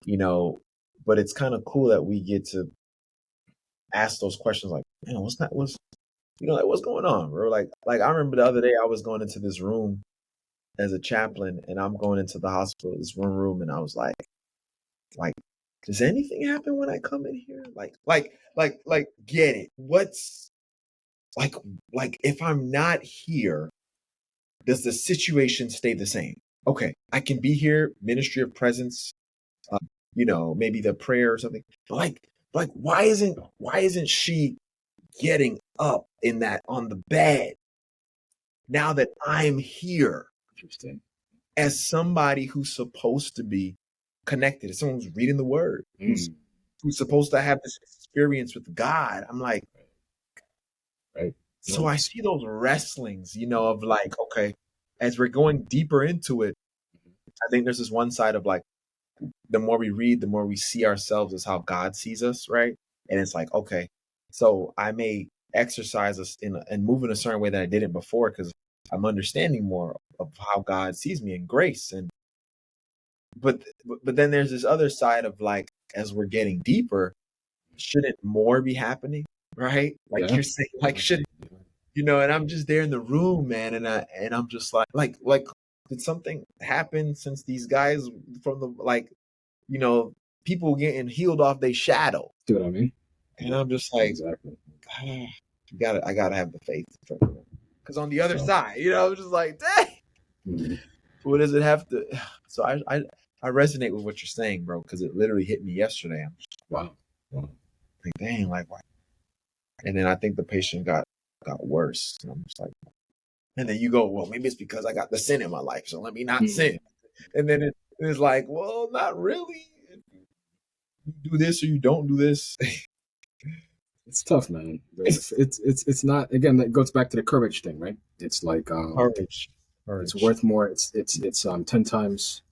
you know, but it's kind of cool that we get to ask those questions like, man, like what's going on, bro? Like I remember the other day I was going into this room as a chaplain and I'm going into the hospital, this one room, and I was like, does anything happen when I come in here? Like get it. What's like if I'm not here, does the situation stay the same? Okay, I can be here, ministry of presence, maybe the prayer or something. But like why isn't she getting up in that on the bed now that I'm here Interesting. as somebody who's supposed to be connected, as someone who's reading the word, who's supposed to have this experience with God. I'm like, Right. so I see those wrestlings, of like, okay, as we're going deeper into it, I think there's this one side of like, the more we read, the more we see ourselves as how God sees us, right? And it's like, okay, so I may exercise us and move in a certain way that I didn't before because I'm understanding more of how God sees me in grace. And but then there's this other side of like, as we're getting deeper, shouldn't more be happening, right? Like you're saying, like shouldn't and I'm just there in the room, man, and I'm just like did something happen since these guys from the people getting healed off their shadow? See what I mean? And I'm just like, exactly. I gotta have the faith, because on the other side, I'm just like, dang, what does it have to? So I resonate with what you're saying, bro, because it literally hit me yesterday. I'm just wow. like, dang, like why? And then I think the patient got worse. And I'm just like, and then you go, well, maybe it's because I got the sin in my life, so let me not sin. And then it's like, well, not really. You do this or you don't do this. It's tough, man. It's not. Again, that goes back to the courage thing, right? It's like Courage. It's worth more. It's 10 times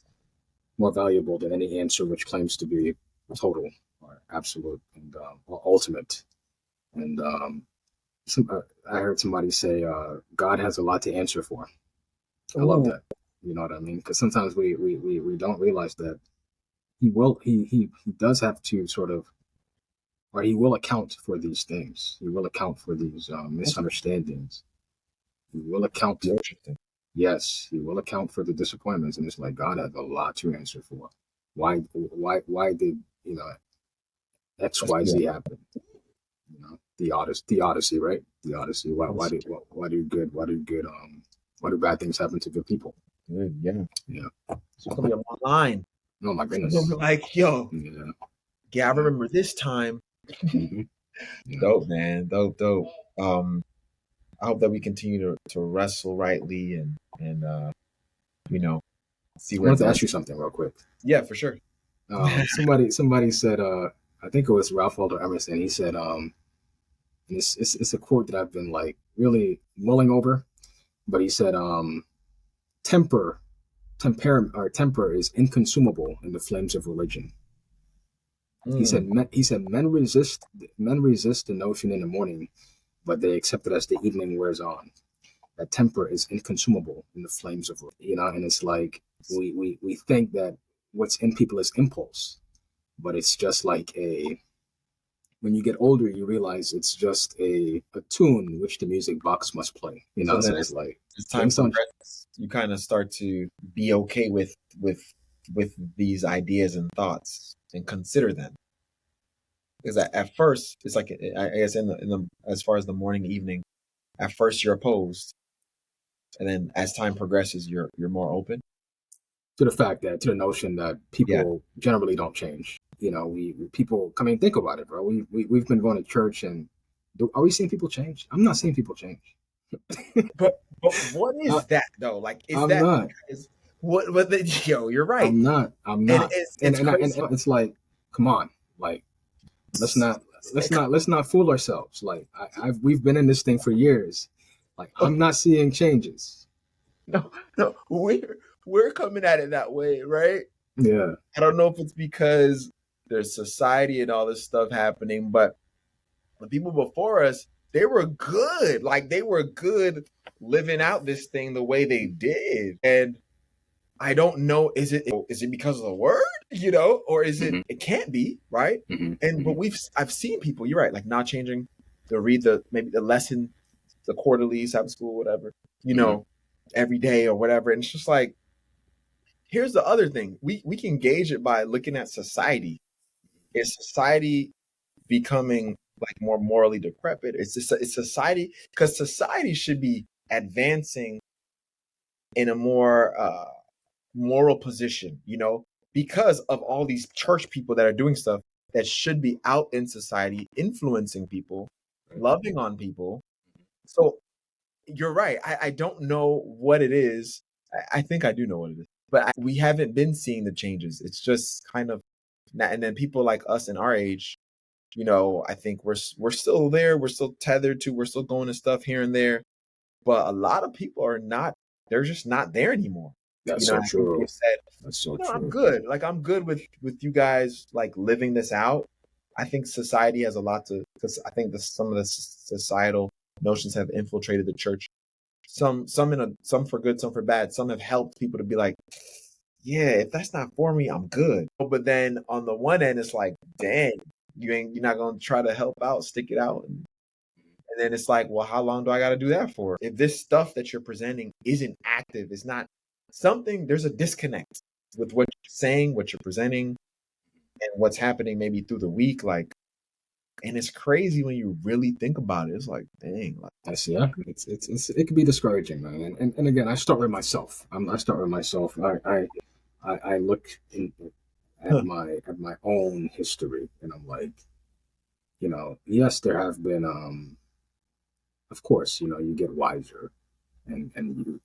more valuable than any answer which claims to be total or absolute and or ultimate. And I heard somebody say, God has a lot to answer for. I love that. You know what I mean? Because sometimes we don't realize that he does have to sort of, or he will account for these things. He will account for these misunderstandings. He will account. Yes, he will account for the disappointments. And it's like God has a lot to answer for. Why did X, Y, Z happen? The Odyssey, right? The Odyssey. Why do bad things happen to good people? Good, yeah. It's gonna be online. Oh my goodness! Like, yo, I remember this time. Dope, man. Dope. I hope that we continue to wrestle rightly and see where. I wanted to ask you something real quick. Yeah, for sure. Somebody said, I think it was Ralph Waldo Emerson. He said, and it's a quote that I've been like really mulling over, but he said, temper is inconsumable in the flames of religion. He said men resist the notion in the morning, but they accept it as the evening wears on. That temper is inconsumable in the flames of and it's like we think that what's in people is impulse, but it's just like when you get older, you realize it's just a tune which the music box must play. So it's like as time progresses, you kind of start to be okay with these ideas and thoughts and consider them. Because at first, it's like, I guess in the as far as the morning, evening, at first you're opposed, and then as time progresses, you're more open to the notion that people generally don't change. People come in, think about it, bro. We've been going to church, and are we seeing people change? I'm not seeing people change. but what is that though? Like, is I'm that not. You're right. I'm not. And it's like, come on, like, let's not fool ourselves. Like, we've been in this thing for years. Like, I'm not seeing changes. No, we're coming at it that way, right? Yeah. I don't know if it's because there's society and all this stuff happening, but the people before us, they were good. Like, they were good living out this thing the way they did. And I don't know, is it because of the word, or is it, it can't be, right? But I've seen people, you're right, like not changing to read maybe the lesson, the quarterly, Sabbath school, whatever, every day or whatever. And it's just like, here's the other thing. We can gauge it by looking at society. Is society becoming like more morally decrepit? It's society, because society should be advancing in a more moral position, because of all these church people that are doing stuff that should be out in society, influencing people, loving on people. So you're right. I don't know what it is. I think I do know what it is, but we haven't been seeing the changes. It's just kind of, and then people like us in our age, I think we're still there. We're still tethered to. We're still going to stuff here and there, but a lot of people are not. They're just not there anymore. That's so I think true. they've said, That's so I'm true. good. Like I'm good with you guys like living this out. I think society has a lot to, because I think some of the societal notions have infiltrated the church. Some some for good, some for bad. Some have helped people to be like, yeah, if that's not for me, I'm good. But then on the one end, it's like, dang, you're not gonna try to help out, stick it out, and then it's like, well, how long do I got to do that for? If this stuff that you're presenting isn't active, it's not something. There's a disconnect with what you're saying, what you're presenting, and what's happening maybe through the week. Like, and it's crazy when you really think about it. It's like, dang, like, It can be discouraging, man. And again, I start with myself. I start with myself. I look huh, at my own history, and I'm like, yes, there have been, of course, you get wiser, and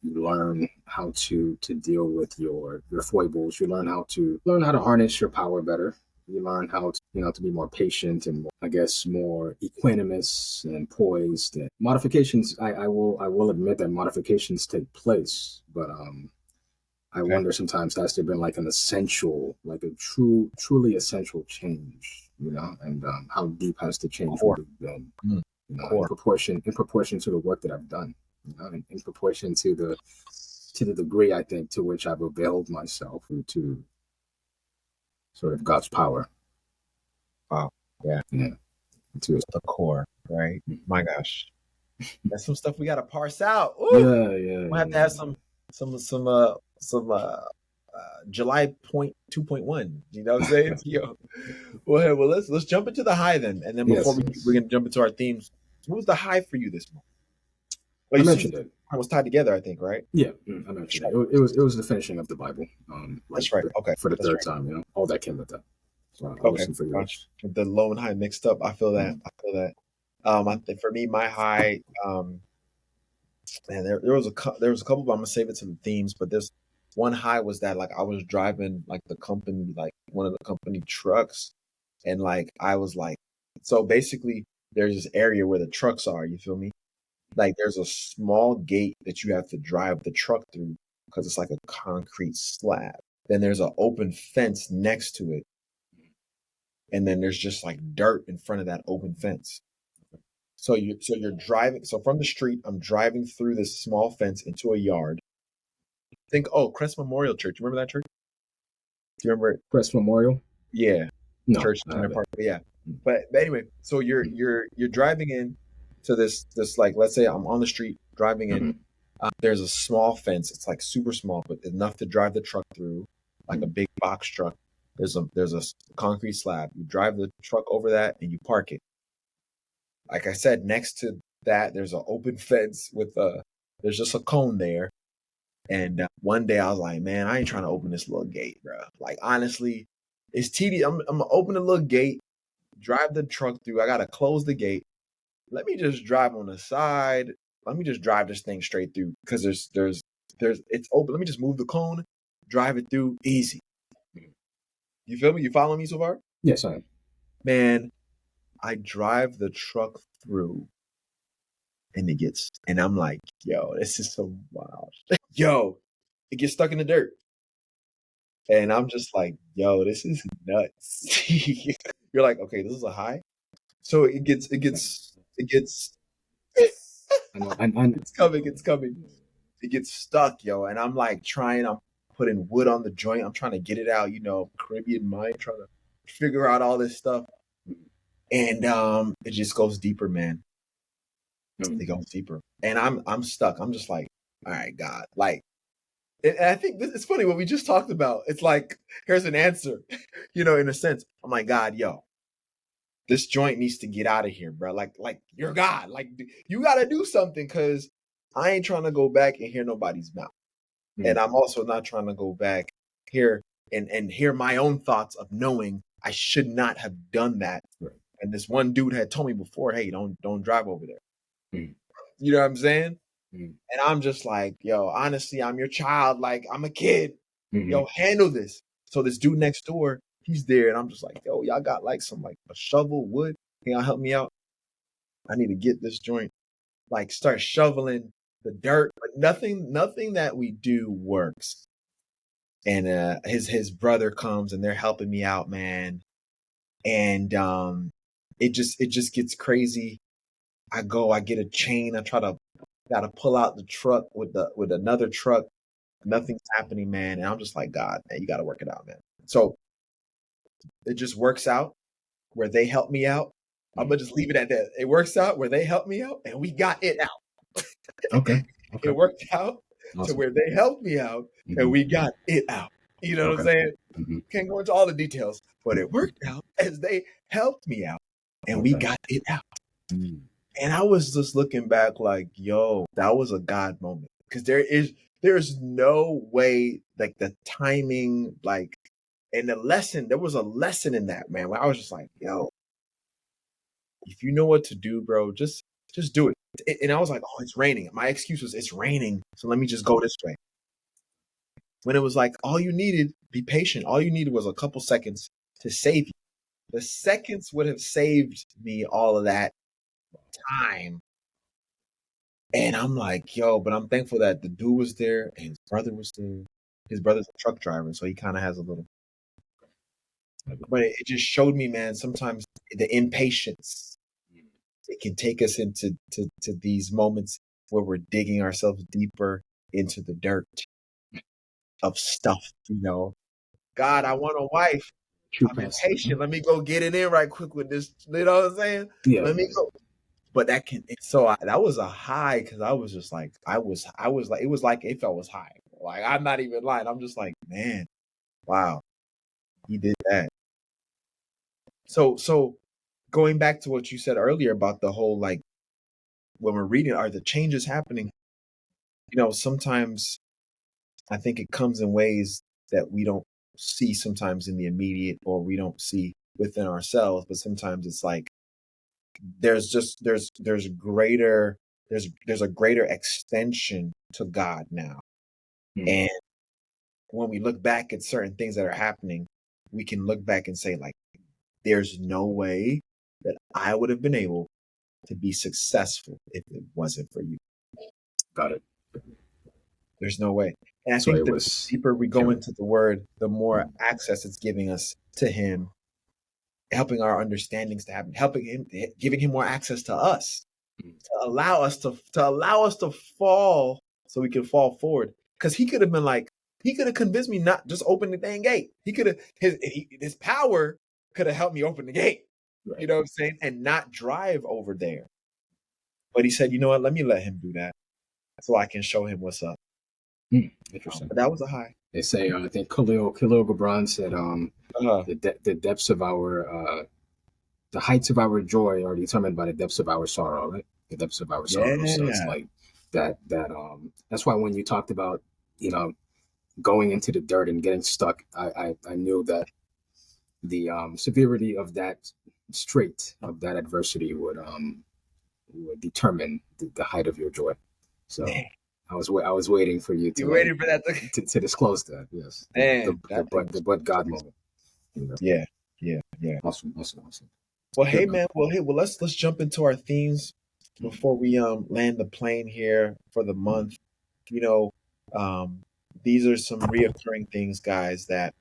you learn how to deal with your foibles. You learn how to harness your power better. You learn how to, to be more patient and, I guess, more equanimous and poised. And modifications, I will admit that modifications take place, but I okay, wonder sometimes has there been like an essential, like a truly essential change, and how deep has the change core, really been, core. in proportion to the work that I've done, in proportion to the degree I think to which I've availed myself to sort of God's power. Wow, yeah, Yeah, to the core, right? My gosh, that's some stuff we got to parse out. Ooh, we'll have to have some July point 2.1. You know what I'm saying? Yo, well, let's jump into the high then, and then before yes, we're yes. gonna jump into our themes. So what was the high for you this month? Well, I you said mentioned it. it was tied together, I think, right? Yeah, I That's mentioned it. right. It was the finishing of the Bible, like That's right. Okay, for the that's third right. time. All that came with that. So I'll Okay, listen for gosh, yours. the low and high mixed up. I feel that. Mhm. I feel that. I think for me, my high, man, there was a couple, but I'm gonna save it to the themes. But there's one high was that like I was driving like the company, like one of the company trucks, and like I was like, so basically there's this area where the trucks are. You feel me? Like there's a small gate that you have to drive the truck through because it's like a concrete slab. Then there's an open fence next to it, and then there's just like dirt in front of that open fence. So you're driving. So from the street, I'm driving through this small fence into a yard. Think, oh, Crest Memorial Church. You remember that church? Do you remember it? Crest Memorial? Yeah, No, church I in their haven't. park. But yeah, but anyway, so you're driving in to this like, let's say I'm on the street driving in. Mm-hmm. There's a small fence. It's like super small, but enough to drive the truck through, like a big box truck. There's a concrete slab. You drive the truck over that and you park it. Like I said, next to that, there's an open fence with there's just a cone there. And one day I was like, man, I ain't trying to open this little gate, bro. Like honestly, it's tedious. I'm gonna open the little gate, drive the truck through. I gotta close the gate. Let me just drive on the side. Let me just drive this thing straight through because there's it's open. Let me just move the cone, drive it through easy. You feel me? You follow me so far? Yes, I am. Man, I drive the truck through and and I'm like, yo, this is so wild. Yo, it gets stuck in the dirt. And I'm just like, yo, this is nuts. You're like, okay, this is a high. So it gets I know. And it's coming. It gets stuck, yo. And I'm like I'm putting wood on the joint. I'm trying to get it out, Caribbean mind, trying to figure out all this stuff. And it just goes deeper, man. It goes deeper. And I'm stuck. I'm just like, all right, God. Like, and I think it's funny what we just talked about. It's like, here's an answer, in a sense. I'm like, God, yo, this joint needs to get out of here, bro. Like you're God. Like you got to do something because I ain't trying to go back and hear nobody's mouth. And I'm also not trying to go back here. and hear my own thoughts of knowing I should not have done that. Right. And this one dude had told me before, hey, don't drive over there. Mm. You know what I'm saying? Mm. And I'm just like, yo, honestly, I'm your child. Like, I'm a kid. Mm-hmm. Yo, handle this. So this dude next door, he's there, and I'm just like, yo, y'all got like some like a shovel, wood? Can y'all help me out? I need to get this joint. Like, start shoveling the dirt, but nothing that we do works. And his brother comes, and they're helping me out, man. And it just gets crazy. I get a chain. I gotta pull out the truck with another truck. Nothing's happening, man. And I'm just like, God, man, you gotta work it out, man. So it just works out where they help me out. I'm gonna just leave it at that. It works out where they help me out, and we got it out. Okay. It worked out to where they helped me out, and we got it out. You know what I'm saying? Can't go into all the details, but it worked out as they helped me out, and we got it out. And I was just looking back like, yo, that was a God moment. Because there's no way, like the timing, like, and the lesson, there was a lesson in that, man. Where I was just like, yo, if you know what to do, bro, just do it. And I was like, oh, it's raining. My excuse was, it's raining, so let me just go this way. When it was like, all you needed, be patient. All you needed was a couple seconds to save you. The seconds would have saved me all of that time. And I'm like, yo, but I'm thankful that the dude was there and his brother was there. His brother's a truck driver, so he kind of has a little. But it just showed me, man, sometimes the impatience, it can take us into to these moments where we're digging ourselves deeper into the dirt of stuff, you know. God, I want a wife. I'm impatient. Let me go get it in right quick with this. You know what I'm saying? Yeah. Let me go. But that was a high because I was just like, I was like, it was like if I was high. Like, I'm not even lying. I'm just like, man, wow, he did that. So going back to what you said earlier about the whole, like, when we're reading, are the changes happening? You know, sometimes I think it comes in ways that we don't see sometimes in the immediate, or we don't see within ourselves, but sometimes it's like there's a greater extension to God now. And when we look back at certain things that are happening, we can look back and say, like, there's no way that I would have been able to be successful if it wasn't for you. Got it. There's no way. And I think the deeper we go into the word, the more access it's giving us to him, helping our understandings to happen, giving him more access to us, to allow us to fall so we can fall forward. Because he could have been like, he could have convinced me not just open the dang gate. He could have, his power could have helped me open the gate. Right. You know what I'm saying? And not drive over there. But he said, you know what? Let me let him do that so I can show him what's up. Interesting. But that was a high. They say, I think Khalil Gibran said, the depths of our, the heights of our joy are determined by the depths of our sorrow, right? The depths of our sorrow. So it's like that's why when you talked about, you know, going into the dirt and getting stuck, I knew that the severity of that strait, of that adversity would determine the height of your joy. So I was waiting for you to. You waiting for that to disclose that? Yes. Man, the but God moment. You know? Yeah. Awesome. Well, hey man. Well, let's jump into our themes before we land the plane here for the month. You know, these are some reoccurring things, guys, that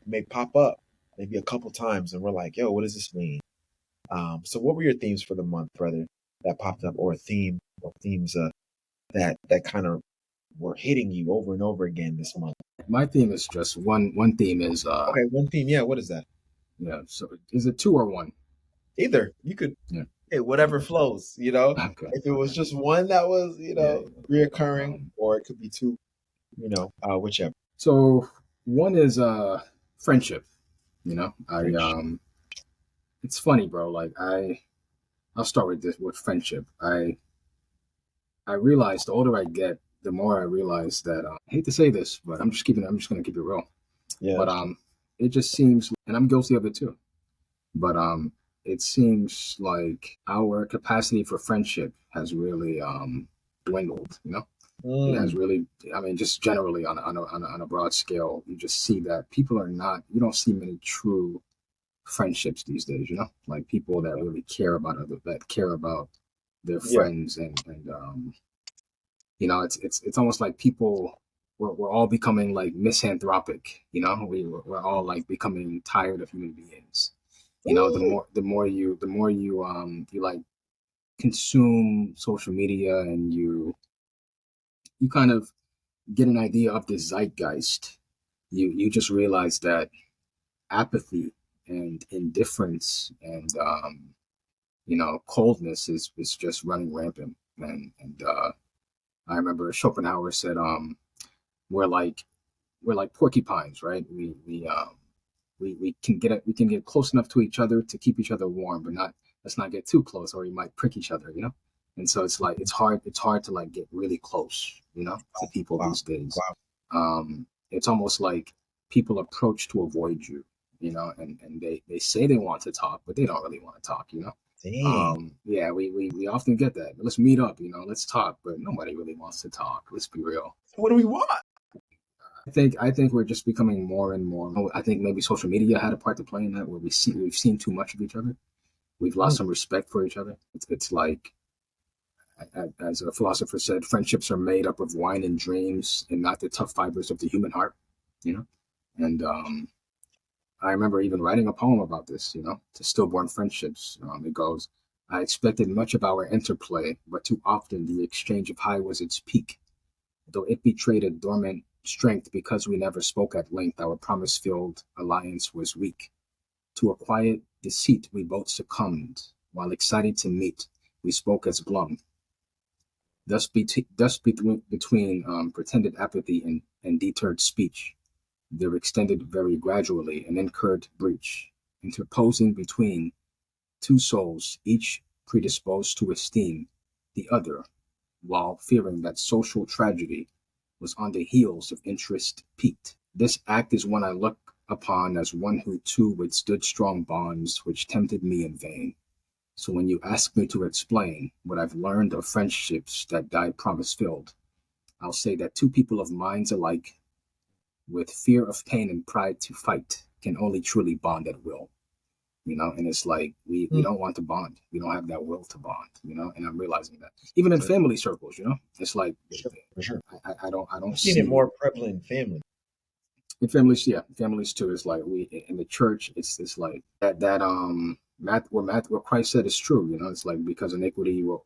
may pop up maybe a couple times, and we're like, yo, what does this mean? So what were your themes for the month, brother, that popped up, or themes that kind of were hitting you over and over again this month? My theme is just one theme is okay, one theme. Yeah, what is that? Yeah, so is it two or one? Either. You could whatever flows, you know. Okay. If it was just one that was, you know, reoccurring, or it could be two, you know, whichever. So one is friendship, you know. It's funny, bro. Like I'll start with friendship. I realize the older I get, the more I realize that I hate to say this, but I'm just gonna keep it real. Yeah. But it just seems, and I'm guilty of it too. But it seems like our capacity for friendship has really dwindled. You know, it has really. I mean, just generally on a broad scale, you just see that people are not. You don't see many true friendships these days. You know, like people that really care about that care about their Yeah. friends, and you know, it's almost like people. We're all becoming like misanthropic, you know. We're all like becoming tired of human beings. You know, the more you like consume social media, and you kind of get an idea of the zeitgeist, you just realize that apathy and indifference and you know, coldness is just running rampant. And I remember Schopenhauer said we're like we're like porcupines, right? We can get close enough to each other to keep each other warm, but not let's not get too close, or we might prick each other, you know. And so it's like it's hard to like get really close, you know, to people Wow. these days. Wow. It's almost like people approach to avoid you, you know, and they say they want to talk, but they don't really want to talk, you know. Dang. Yeah, we often get that. Let's meet up, you know, let's talk, but nobody really wants to talk. Let's be real. So what do we want? I think we're just becoming more and more. I think maybe social media had a part to play in that, where we've seen too much of each other. We've lost some respect for each other. It's like, as a philosopher said, friendships are made up of wine and dreams, and not the tough fibers of the human heart. You know, and I remember even writing a poem about this. You know, to stillborn friendships. It goes, I expected much of our interplay, but too often the exchange of high was its peak. Though it betrayed a dormant strength because we never spoke at length, our promise-filled alliance was weak. To a quiet deceit we both succumbed, while excited to meet, we spoke as glum. Thus between pretended apathy and deterred speech, there extended very gradually an incurred breach, interposing between two souls, each predisposed to esteem the other, while fearing that social tragedy was on the heels of interest piqued. This act is one I look upon as one who too withstood strong bonds which tempted me in vain. So when you ask me to explain what I've learned of friendships that died promise filled, I'll say that two people of minds alike, with fear of pain and pride to fight, can only truly bond at will. You know, and it's like we don't want to bond. We don't have that will to bond, you know, and I'm realizing that. Even in family circles, you know, it's like For sure. I don't I've see seen it more prevalent in family. in families, yeah, families too. It's like we in the church. It's like that what Christ said is true. You know, it's like because iniquity will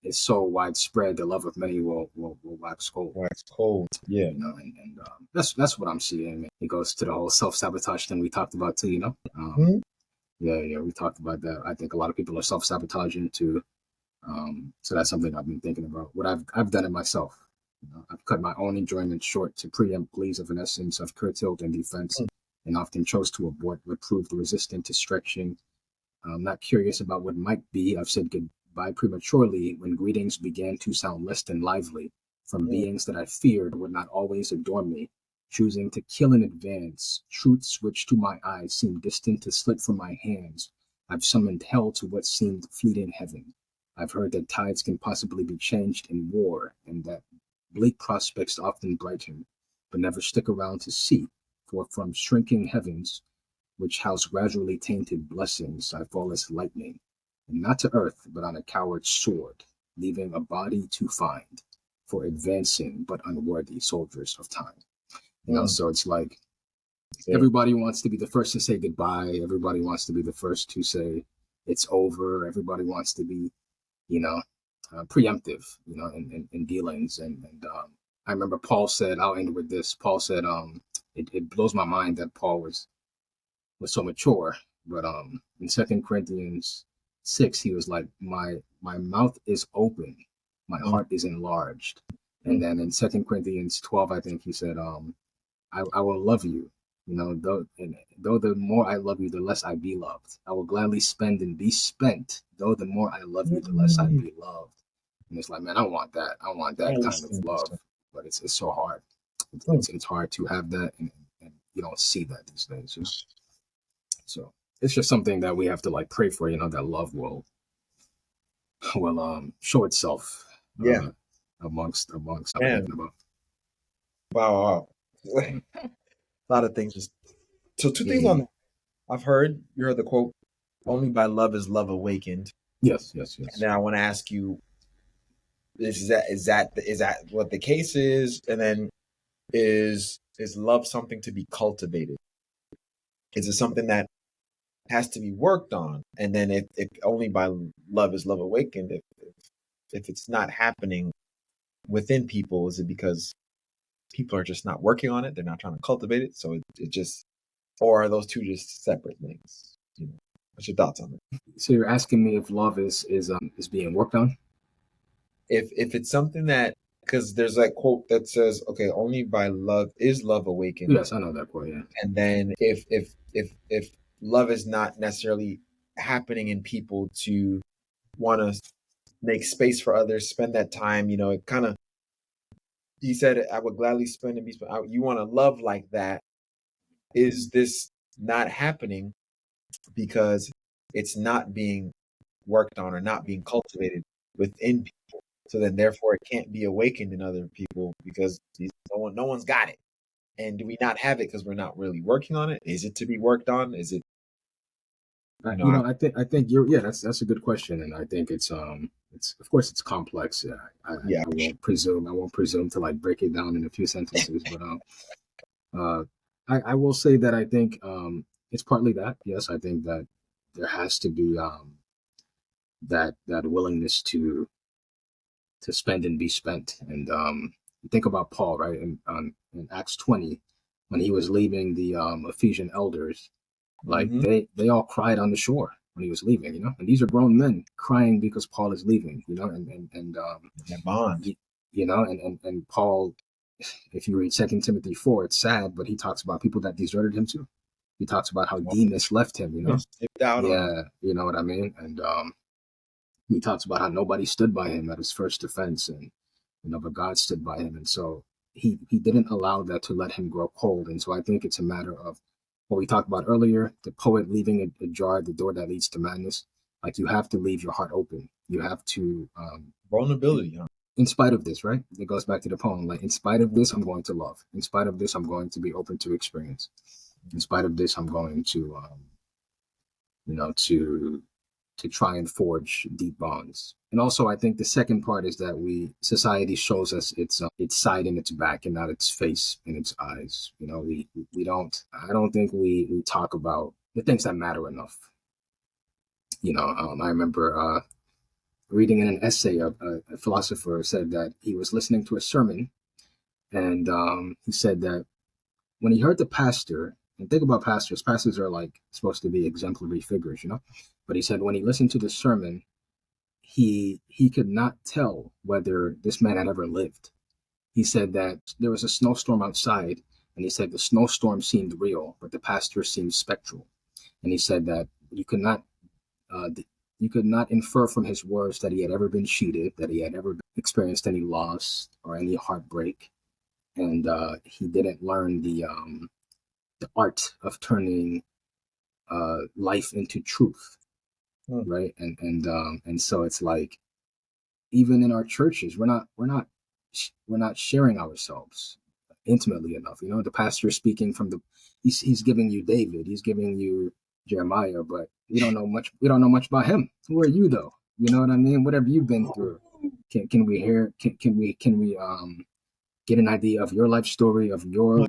is so widespread, the love of many will wax cold. Wax cold. Yeah. You know, and that's what I'm seeing. It goes to the whole self-sabotage thing we talked about too. You know, yeah, we talked about that. I think a lot of people are self-sabotaging too. So that's something I've been thinking about. What I've done it myself. You know, I've cut my own enjoyment short to preempt glees of an essence of curtailed in defense, and often chose to abort what proved resistant to stretching. I'm not curious about what might be. I've said goodbye prematurely when greetings began to sound less than lively from beings that I feared would not always adore me, choosing to kill in advance truths which to my eyes seemed distant to slip from my hands. I've summoned hell to what seemed fleeting heaven. I've heard that tides can possibly be changed in war, and that bleak prospects often brighten, but never stick around to see. For from shrinking heavens, which house gradually tainted blessings, I fall as lightning, and not to earth, but on a coward's sword, leaving a body to find for advancing but unworthy soldiers of time. You know, so it's like everybody wants to be the first to say goodbye. Everybody wants to be the first to say it's over. Everybody wants to be, you know, preemptive, you know, in dealings. And I remember Paul said, I'll end with this. Paul said, it blows my mind that Paul was so mature, but in 2 Corinthians 6, he was like, my mouth is open, my heart is enlarged. And then in 2 Corinthians 12, I think he said, I will love you, you know, though the more I love you, the less I be loved. I will gladly spend and be spent, though the more I love you, the less I be loved. And it's like, man, I want that kind of love. but it's so hard. It's hard to have that, and you don't see that these days. You know? So it's just something that we have to like pray for. You know, that love will show itself. Yeah. Amongst Man. about. Wow. A lot of things. So two things on that. You heard the quote, "Only by love is love awakened." Yes. And then I want to ask you, is that what the case is? And then is love something to be cultivated? Is it something that has to be worked on? And then if only by love is love awakened, if it's not happening within people, is it because people are just not working on it? They're not trying to cultivate it. So it just, or are those two just separate things? You know, what's your thoughts on it? So you're asking me if love is being worked on? If it's something that, because there's that quote that says, okay, only by love is love awakened. Yes, I know that quote. Yeah. And then if love is not necessarily happening in people to want to make space for others, spend that time, it kind of, you said I would gladly spend and be spent. You want to love like that. Is this not happening because it's not being worked on or not being cultivated within people? So then therefore it can't be awakened in other people because no one's got it. And do we not have it because we're not really working on it? Is it to be worked on? Is it? I think you're. Yeah, that's a good question, and I think it's of course it's complex. I won't presume to like break it down in a few sentences, but I will say that I think it's partly that. Yes, I think that there has to be that willingness to spend and be spent. And think about Paul, right? In Acts 20, when he was leaving the Ephesian elders, like they all cried on the shore when he was leaving, and these are grown men crying because Paul is leaving, and that bond, and Paul, if you read 2 Timothy 4, it's sad, but he talks about people that deserted him too. He talks about how Demas left him, yeah, you know what I mean? And he talks about how nobody stood by him at his first defense, and but God stood by him, and so he didn't allow that to let him grow cold. And so I think it's a matter of what we talked about earlier, the poet leaving ajar the door that leads to madness. Like, you have to leave your heart open. You have to vulnerability. In spite of this, right? It goes back to the poem. Like, in spite of this, I'm going to love. In spite of this, I'm going to be open to experience. In spite of this, I'm going to, to try and forge deep bonds. And also, I think the second part is that society shows us its side and its back, and not its face and its eyes. I don't think we talk about the things that matter enough. I remember reading in an essay, a philosopher said that he was listening to a sermon, and he said that when he heard the pastor, and think about pastors are like supposed to be exemplary figures, but he said when he listened to the sermon, he could not tell whether this man had ever lived. He said that there was a snowstorm outside, and he said the snowstorm seemed real, but the pastor seemed spectral. And he said that you could not infer from his words that he had ever been cheated, that he had ever experienced any loss or any heartbreak, and he didn't learn the art of turning life into truth, right? And so it's like, even in our churches, we're not sharing ourselves intimately enough. The pastor is speaking from he's giving you David, he's giving you Jeremiah, but we don't know much about him. Who are you, though? You know what I mean? What have you been through? Can we hear? Can we get an idea of your life story, of your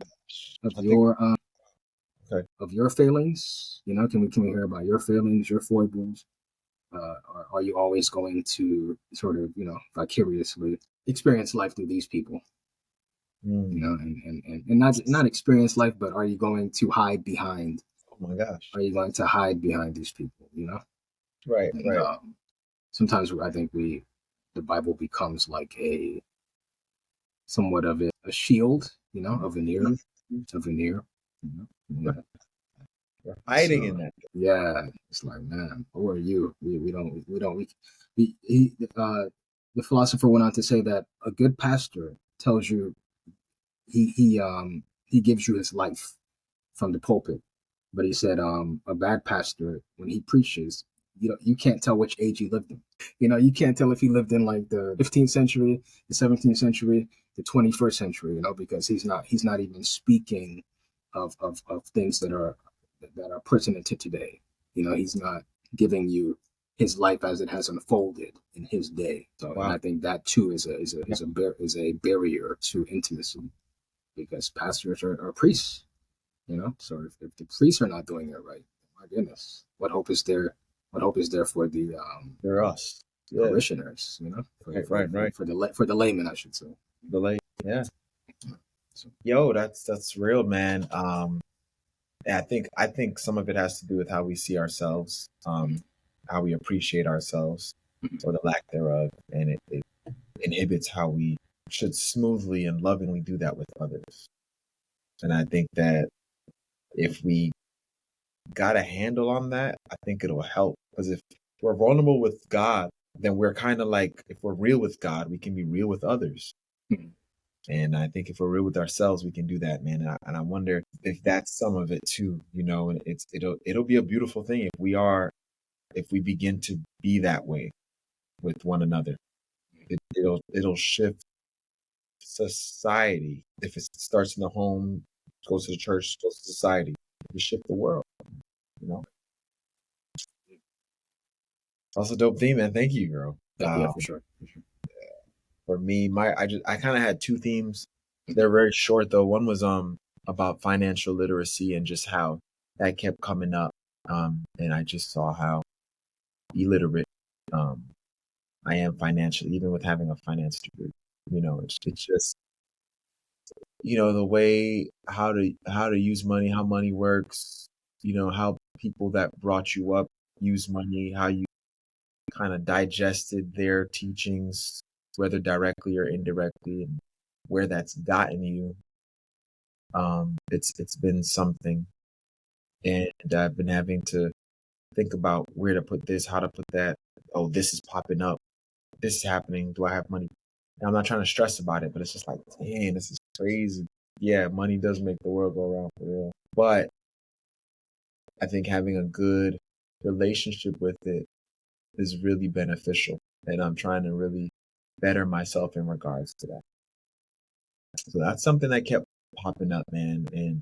failings? Can we hear about your failings, your foibles? Or are you always going to sort of, vicariously experience life through these people? And not experience life, but are you going to hide behind? Oh my gosh! Are you going to hide behind these people? Right, and, right. Sometimes I think the Bible becomes like somewhat of a shield, a veneer, We're hiding in that. Yeah, it's like, man, who are you? The philosopher went on to say that a good pastor tells you he gives you his life from the pulpit. But he said a bad pastor, when he preaches, you can't tell which age he lived in. You can't tell if he lived in like the 15th century, the 17th century, the 21st century, because he's not even speaking of things that are pertinent to today. He's not giving you his life as it has unfolded in his day. So, Wow. and I think that too is a barrier to intimacy, because pastors are priests. So if the priests are not doing it right, my goodness, what hope is there? What hope is there for the They're us. parishioners? Right. For the layman, I should say. The lay, yeah. So, Yo, that's real, man. I think some of it has to do with how we see ourselves, how we appreciate ourselves, or the lack thereof, and it inhibits how we should smoothly and lovingly do that with others. And I think that if we got a handle on that, I think it'll help. Because if we're vulnerable with God, then we're kind of like, if we're real with God, we can be real with others. And I think if we're real with ourselves, we can do that, man. And I wonder if that's some of it too, and it'll be a beautiful thing if we begin to be that way with one another. It'll shift society. If it starts in the home, goes to the church, goes to society, it'll shift the world, That's a dope theme, man. Thank you, bro. yeah, for sure. For me, I kind of had two themes. They're very short though. One was about financial literacy and just how that kept coming up. And I just saw how illiterate I am financially, even with having a finance degree. It's just the way how to use money, how money works. How people that brought you up use money, how you kind of digested their teachings, whether directly or indirectly, and where that's gotten you. It's been something, and I've been having to think about where to put this, how to put that. Oh, this is popping up. This is happening. Do I have money? And I'm not trying to stress about it, but it's just like, dang, this is crazy. Yeah, money does make the world go around for real. But I think having a good relationship with it is really beneficial. And I'm trying to really better myself in regards to that. So that's something that kept popping up, man. And,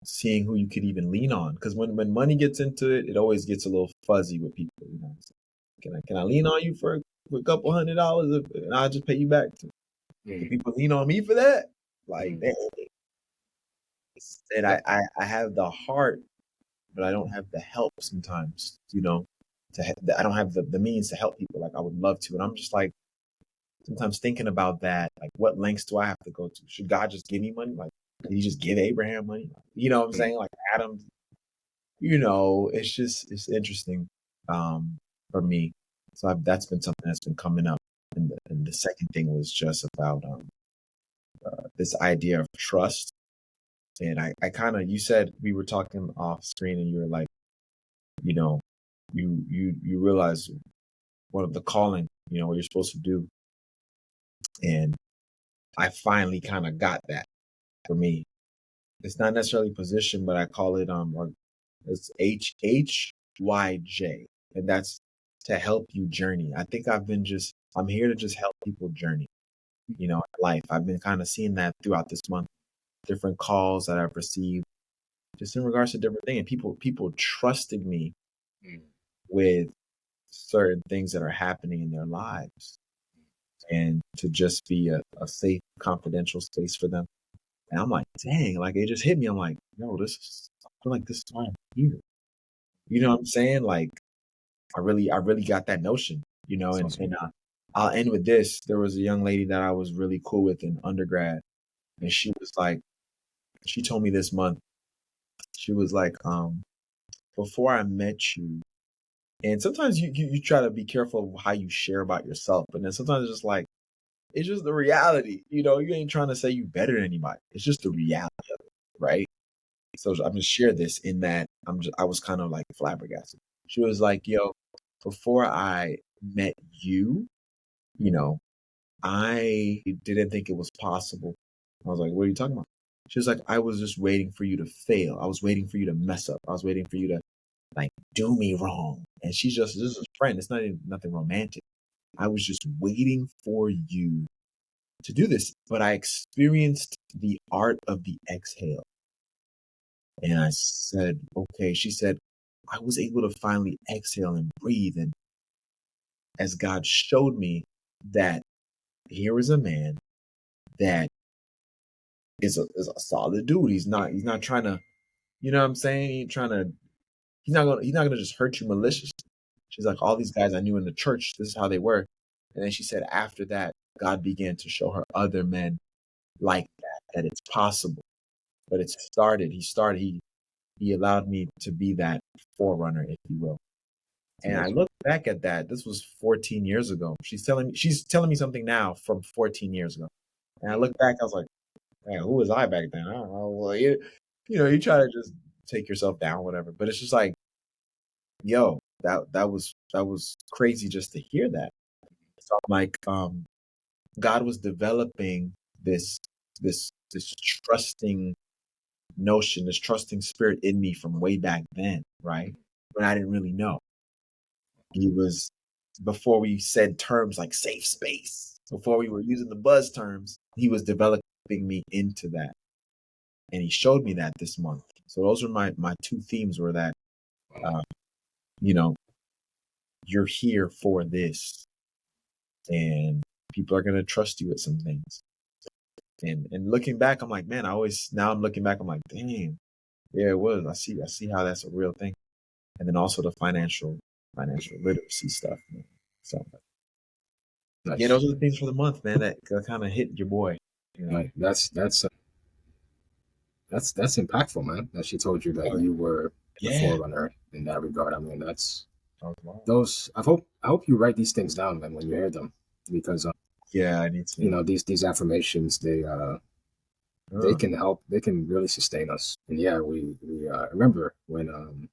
seeing who you could even lean on. Because when money gets into it, it always gets a little fuzzy with people. So can I lean on you for a couple $100 and I'll just pay you back? Do people lean on me for that? Like, dang. And I have the heart, but I don't have the help sometimes, I don't have the means to help people like I would love to. And I'm just like, sometimes thinking about that, like, what lengths do I have to go to? Should God just give me money? Like, did he just give Abraham money? You know what I'm saying? Like Adam, it's interesting for me. So that's been something that's been coming up. And the second thing was just about this idea of trust. And I kind of, you said we were talking off screen and you were like, you realize one of the calling, what you're supposed to do. And I finally kind of got that for me. It's not necessarily position, but I call it it's HYJ, and that's to help you journey. I think I'm here to just help people journey, in life. I've been kind of seeing that throughout this month, different calls that I've received, just in regards to different things. And people trusting me with certain things that are happening in their lives, and to just be a safe, confidential space for them. And I'm like, dang, like it just hit me. I'm like, I feel like this is why I'm here. You know what I'm saying? Like, I really got that notion, and I'll end with this. There was a young lady that I was really cool with in undergrad, and she was like, she told me this month, she was like, before I met you, and sometimes you try to be careful of how you share about yourself, but then sometimes it's just the reality. You ain't trying to say you better than anybody. It's just the reality of it, right? So I'm gonna share this in that I was kind of like flabbergasted. She was like, yo, before I met you, I didn't think it was possible. I was like, what are you talking about? She was like, I was just waiting for you to fail. I was waiting for you to mess up. I was waiting for you to like do me wrong. And she's just, this is a friend. It's not even nothing romantic. I was just waiting for you to do this. But I experienced the art of the exhale. And I said, okay. She said, I was able to finally exhale and breathe. And as God showed me that here is a man that is a solid dude. He's not trying to, you know what I'm saying? He's not gonna just hurt you maliciously. She's like, all these guys I knew in the church, this is how they were. And then she said after that, God began to show her other men like that it's possible. But he allowed me to be that forerunner, if you will. And I look back at that. This was 14 years ago. She's telling me something now from 14 years ago. And I look back, I was like, man, who was I back then? I don't know. Well, you try to just take yourself down, whatever. But it's just like, yo, that was crazy just to hear that. So I'm like, God was developing this trusting notion, this trusting spirit in me from way back then, right? But I didn't really know. He was before we said terms like safe space, before we were using the buzz terms, he was developing me into that. And he showed me that this month. So those are my two themes were that, you know, you're here for this and people are going to trust you with some things. And looking back, I'm like, man, now I'm looking back, I'm like, damn, yeah, it was. I see how that's a real thing. And then also the financial literacy stuff. Man. So yeah, those are the things for the month, man, that kind of hit your boy. You know? Like that's impactful, man. That she told you that you were the forerunner in that regard. I mean, that's those. I hope you write these things down, man, when you hear them, because yeah, I need to. You know, these affirmations, they can help. They can really sustain us. And yeah, we remember when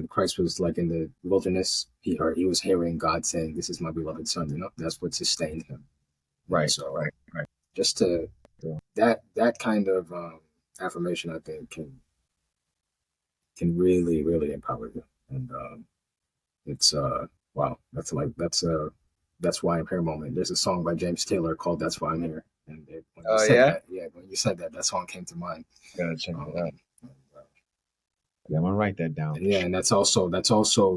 Christ was like in the wilderness, he was hearing God saying, "This is my beloved son." You know, that's what sustained him. Right. And so right. Just to that kind of affirmation, I think can really empower you. And it's wow, that's why I'm here moment. There's a song by James Taylor called "That's Why I'm Here," and when you said that, when you said that song came to mind. Gotta check it out. Yeah, I'm gonna write that down. Yeah, and that's also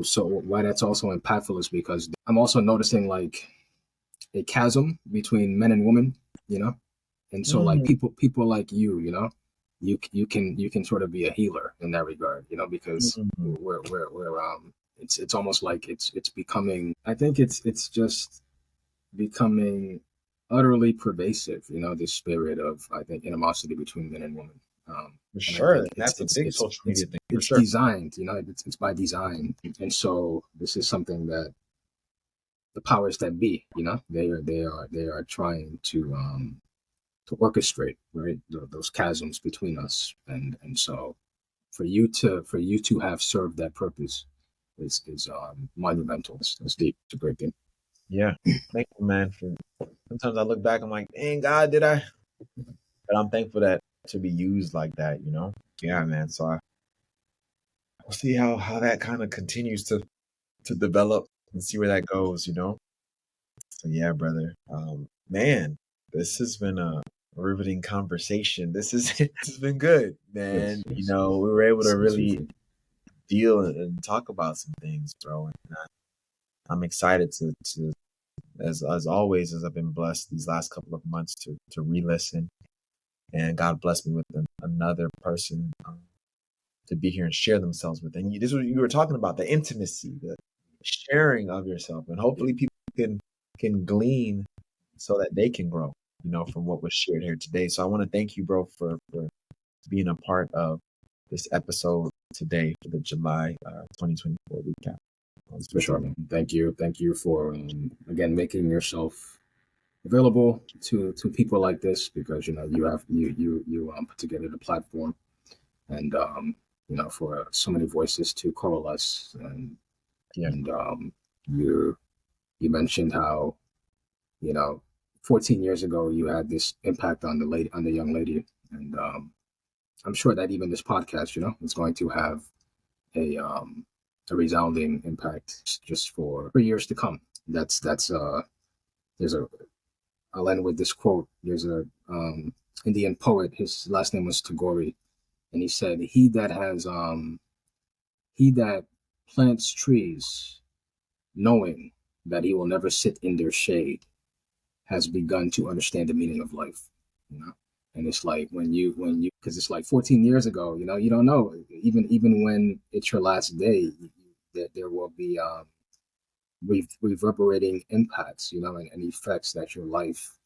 so why that's also impactful is because I'm also noticing like a chasm between men and women, you know, and so like people like you know, you can sort of be a healer in that regard, you know, because we're it's almost like it's becoming. I think it's just becoming utterly pervasive, you know, this spirit of, I think, animosity between men and women. For sure, that's a big social media thing. It's designed, you know, it's by design, and so this is something that the powers that be, you know, they are trying to orchestrate, right, those chasms between us, and so for you to have served that purpose is monumental. It's deep to break in. Yeah, thank you, man. Sometimes I look back, I'm like, dang, God, did I? But I'm thankful that to be used like that, you know. Yeah, man. So we'll see how that kind of continues to develop and see where that goes, you know. So yeah, brother. Man, this has been a riveting conversation. This has been good, man. Yes. You know, we were able to really deal and talk about some things, bro. And I'm excited to as always, as I've been blessed these last couple of months to re-listen, and God blessed me with another person to be here and share themselves with. And this is what you were talking about, the intimacy, the sharing of yourself, and hopefully people can glean so that they can grow, you know, from what was shared here today. So I want to thank you, bro, for being a part of this episode today for the July 2024 recap. For sure, man. Thank you for again making yourself available to people like this, because you know you put together the platform, and you know, for so many voices to coalesce, and you mentioned how, you know, 14 years ago you had this impact on the young lady, and I'm sure that even this podcast, is going to have a resounding impact just for years to come. There's a I'll end with this quote. There's a Indian poet. His last name was Tagore, and he said, he that plants trees, knowing that he will never sit in their shade, has begun to understand the meaning of life." And it's like when you because it's like 14 years ago. You don't know, even when it's your last day, that there will be reverberating impacts, and effects that your life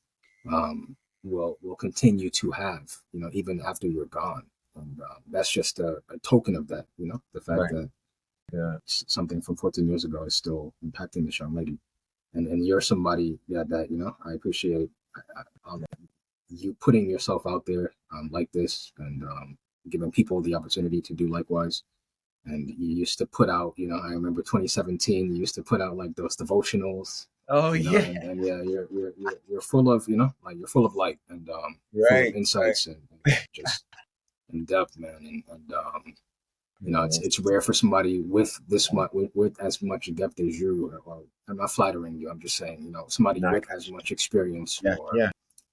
will continue to have, even after you're gone. And that's just a token of that, the fact Right. that something from 14 years ago is still impacting this young lady. And you're somebody that I appreciate you putting yourself out there like this, and giving people the opportunity to do likewise. And you used to put out, I remember 2017, you used to put out like those devotionals. Oh yeah. And yeah, you're full of, you're full of light, and full of insights, and just in depth, man. And it's rare for somebody with this much, with as much depth as you. Well, I'm not flattering you. I'm just saying, somebody with as much experience, or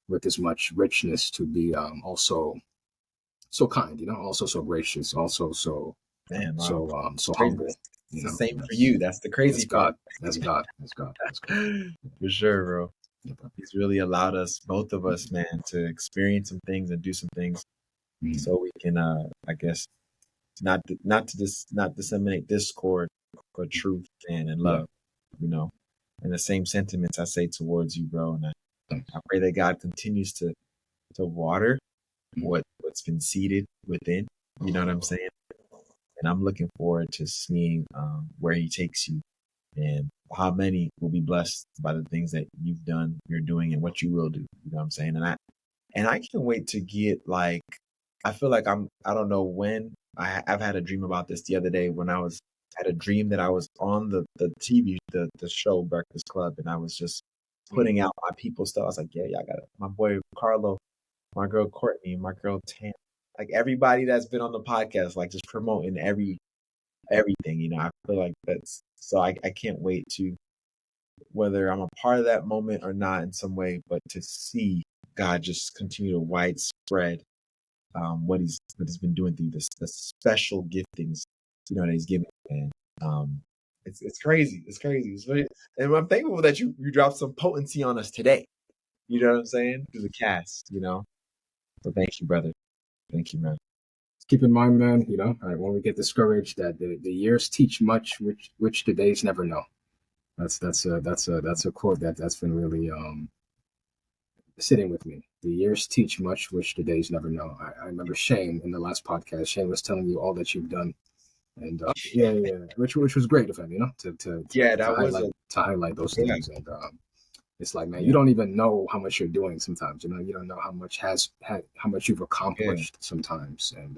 with as much richness, to be also so kind, also so gracious, also so humble. It's the same for you. That's the crazy part. That's God. For sure, bro. Yeah, He's really allowed us, both of us, man, to experience some things and do some things, so we can, I guess, not disseminate discord, but truth and love. And the same sentiments I say towards you, bro. And I pray that God continues to water what's been seeded within. You know what I'm saying? And I'm looking forward to seeing where He takes you, and how many will be blessed by the things that you've done, you're doing, and what you will do. You know what I'm saying? And I can't wait to get, like, I feel like I don't know when. I've had a dream about this the other day, when I had a dream that I was on the TV, the show Breakfast Club, and I was just putting out my people stuff. I was like, yeah, I got it. My boy Carlo, my girl Courtney, my girl Tam, like everybody that's been on the podcast, like just promoting everything. I feel like that's so. I can't wait to, whether I'm a part of that moment or not in some way, but to see God just continue to widespread what he's been doing through the special giftings, that He's given. And it's crazy. It's crazy. And I'm thankful that you dropped some potency on us today. You know what I'm saying? Through the cast. So thank you, brother. Thank you, man. Keep in mind, man, when we get discouraged, that the years teach much, which the days never know. That's a quote that's been really sitting with me. The years teach much, which the days never know. I remember Shane in the last podcast. Shane was telling you all that you've done, and which was great of him, to highlight those things. And it's like, man, you don't even know how much you're doing sometimes. You don't know how much how much you've accomplished sometimes. And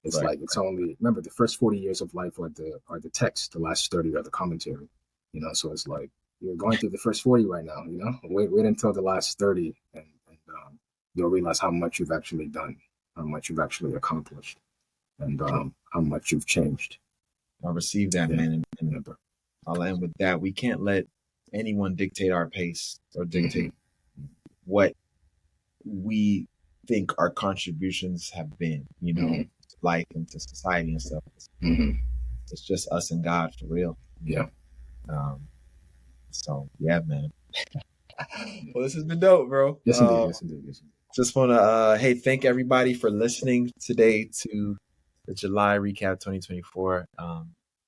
it's like, it's only, remember, the first 40 years of life are the text, the last 30 are the commentary. So it's like, you're going through the first 40 right now. Wait until the last 30, and you'll realize how much you've actually done, how much you've actually accomplished, and how much you've changed. I received that, man. And I'll end with that. We can't let anyone dictate our pace or dictate what we think our contributions have been, to life and to society and stuff. It's just us and God, for real. Yeah. So yeah, man. Well, this has been dope, bro. Yes, indeed. Just want to thank everybody for listening today to the July recap 2024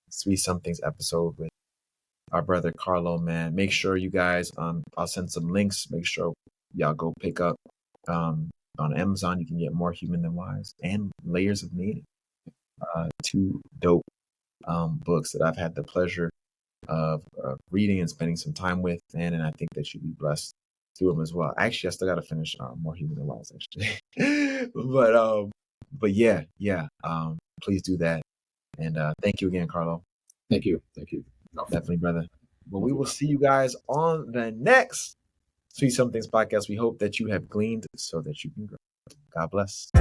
Sweet Somethings episode with our brother Carlo, man. Make sure you guys, I'll send some links. Make sure y'all go pick up on Amazon. You can get More Human Than Wise and Layers of Meaning. Two dope books that I've had the pleasure of reading and spending some time with, and I think that you'd be blessed through them as well. Actually, I still got to finish More Human Than Wise, actually. but yeah. Please do that. And thank you again, Carlo. Thank you. Definitely, brother. Well, we will see you guys on the next Sweet Somethings podcast. We hope that you have gleaned so that you can grow. God bless.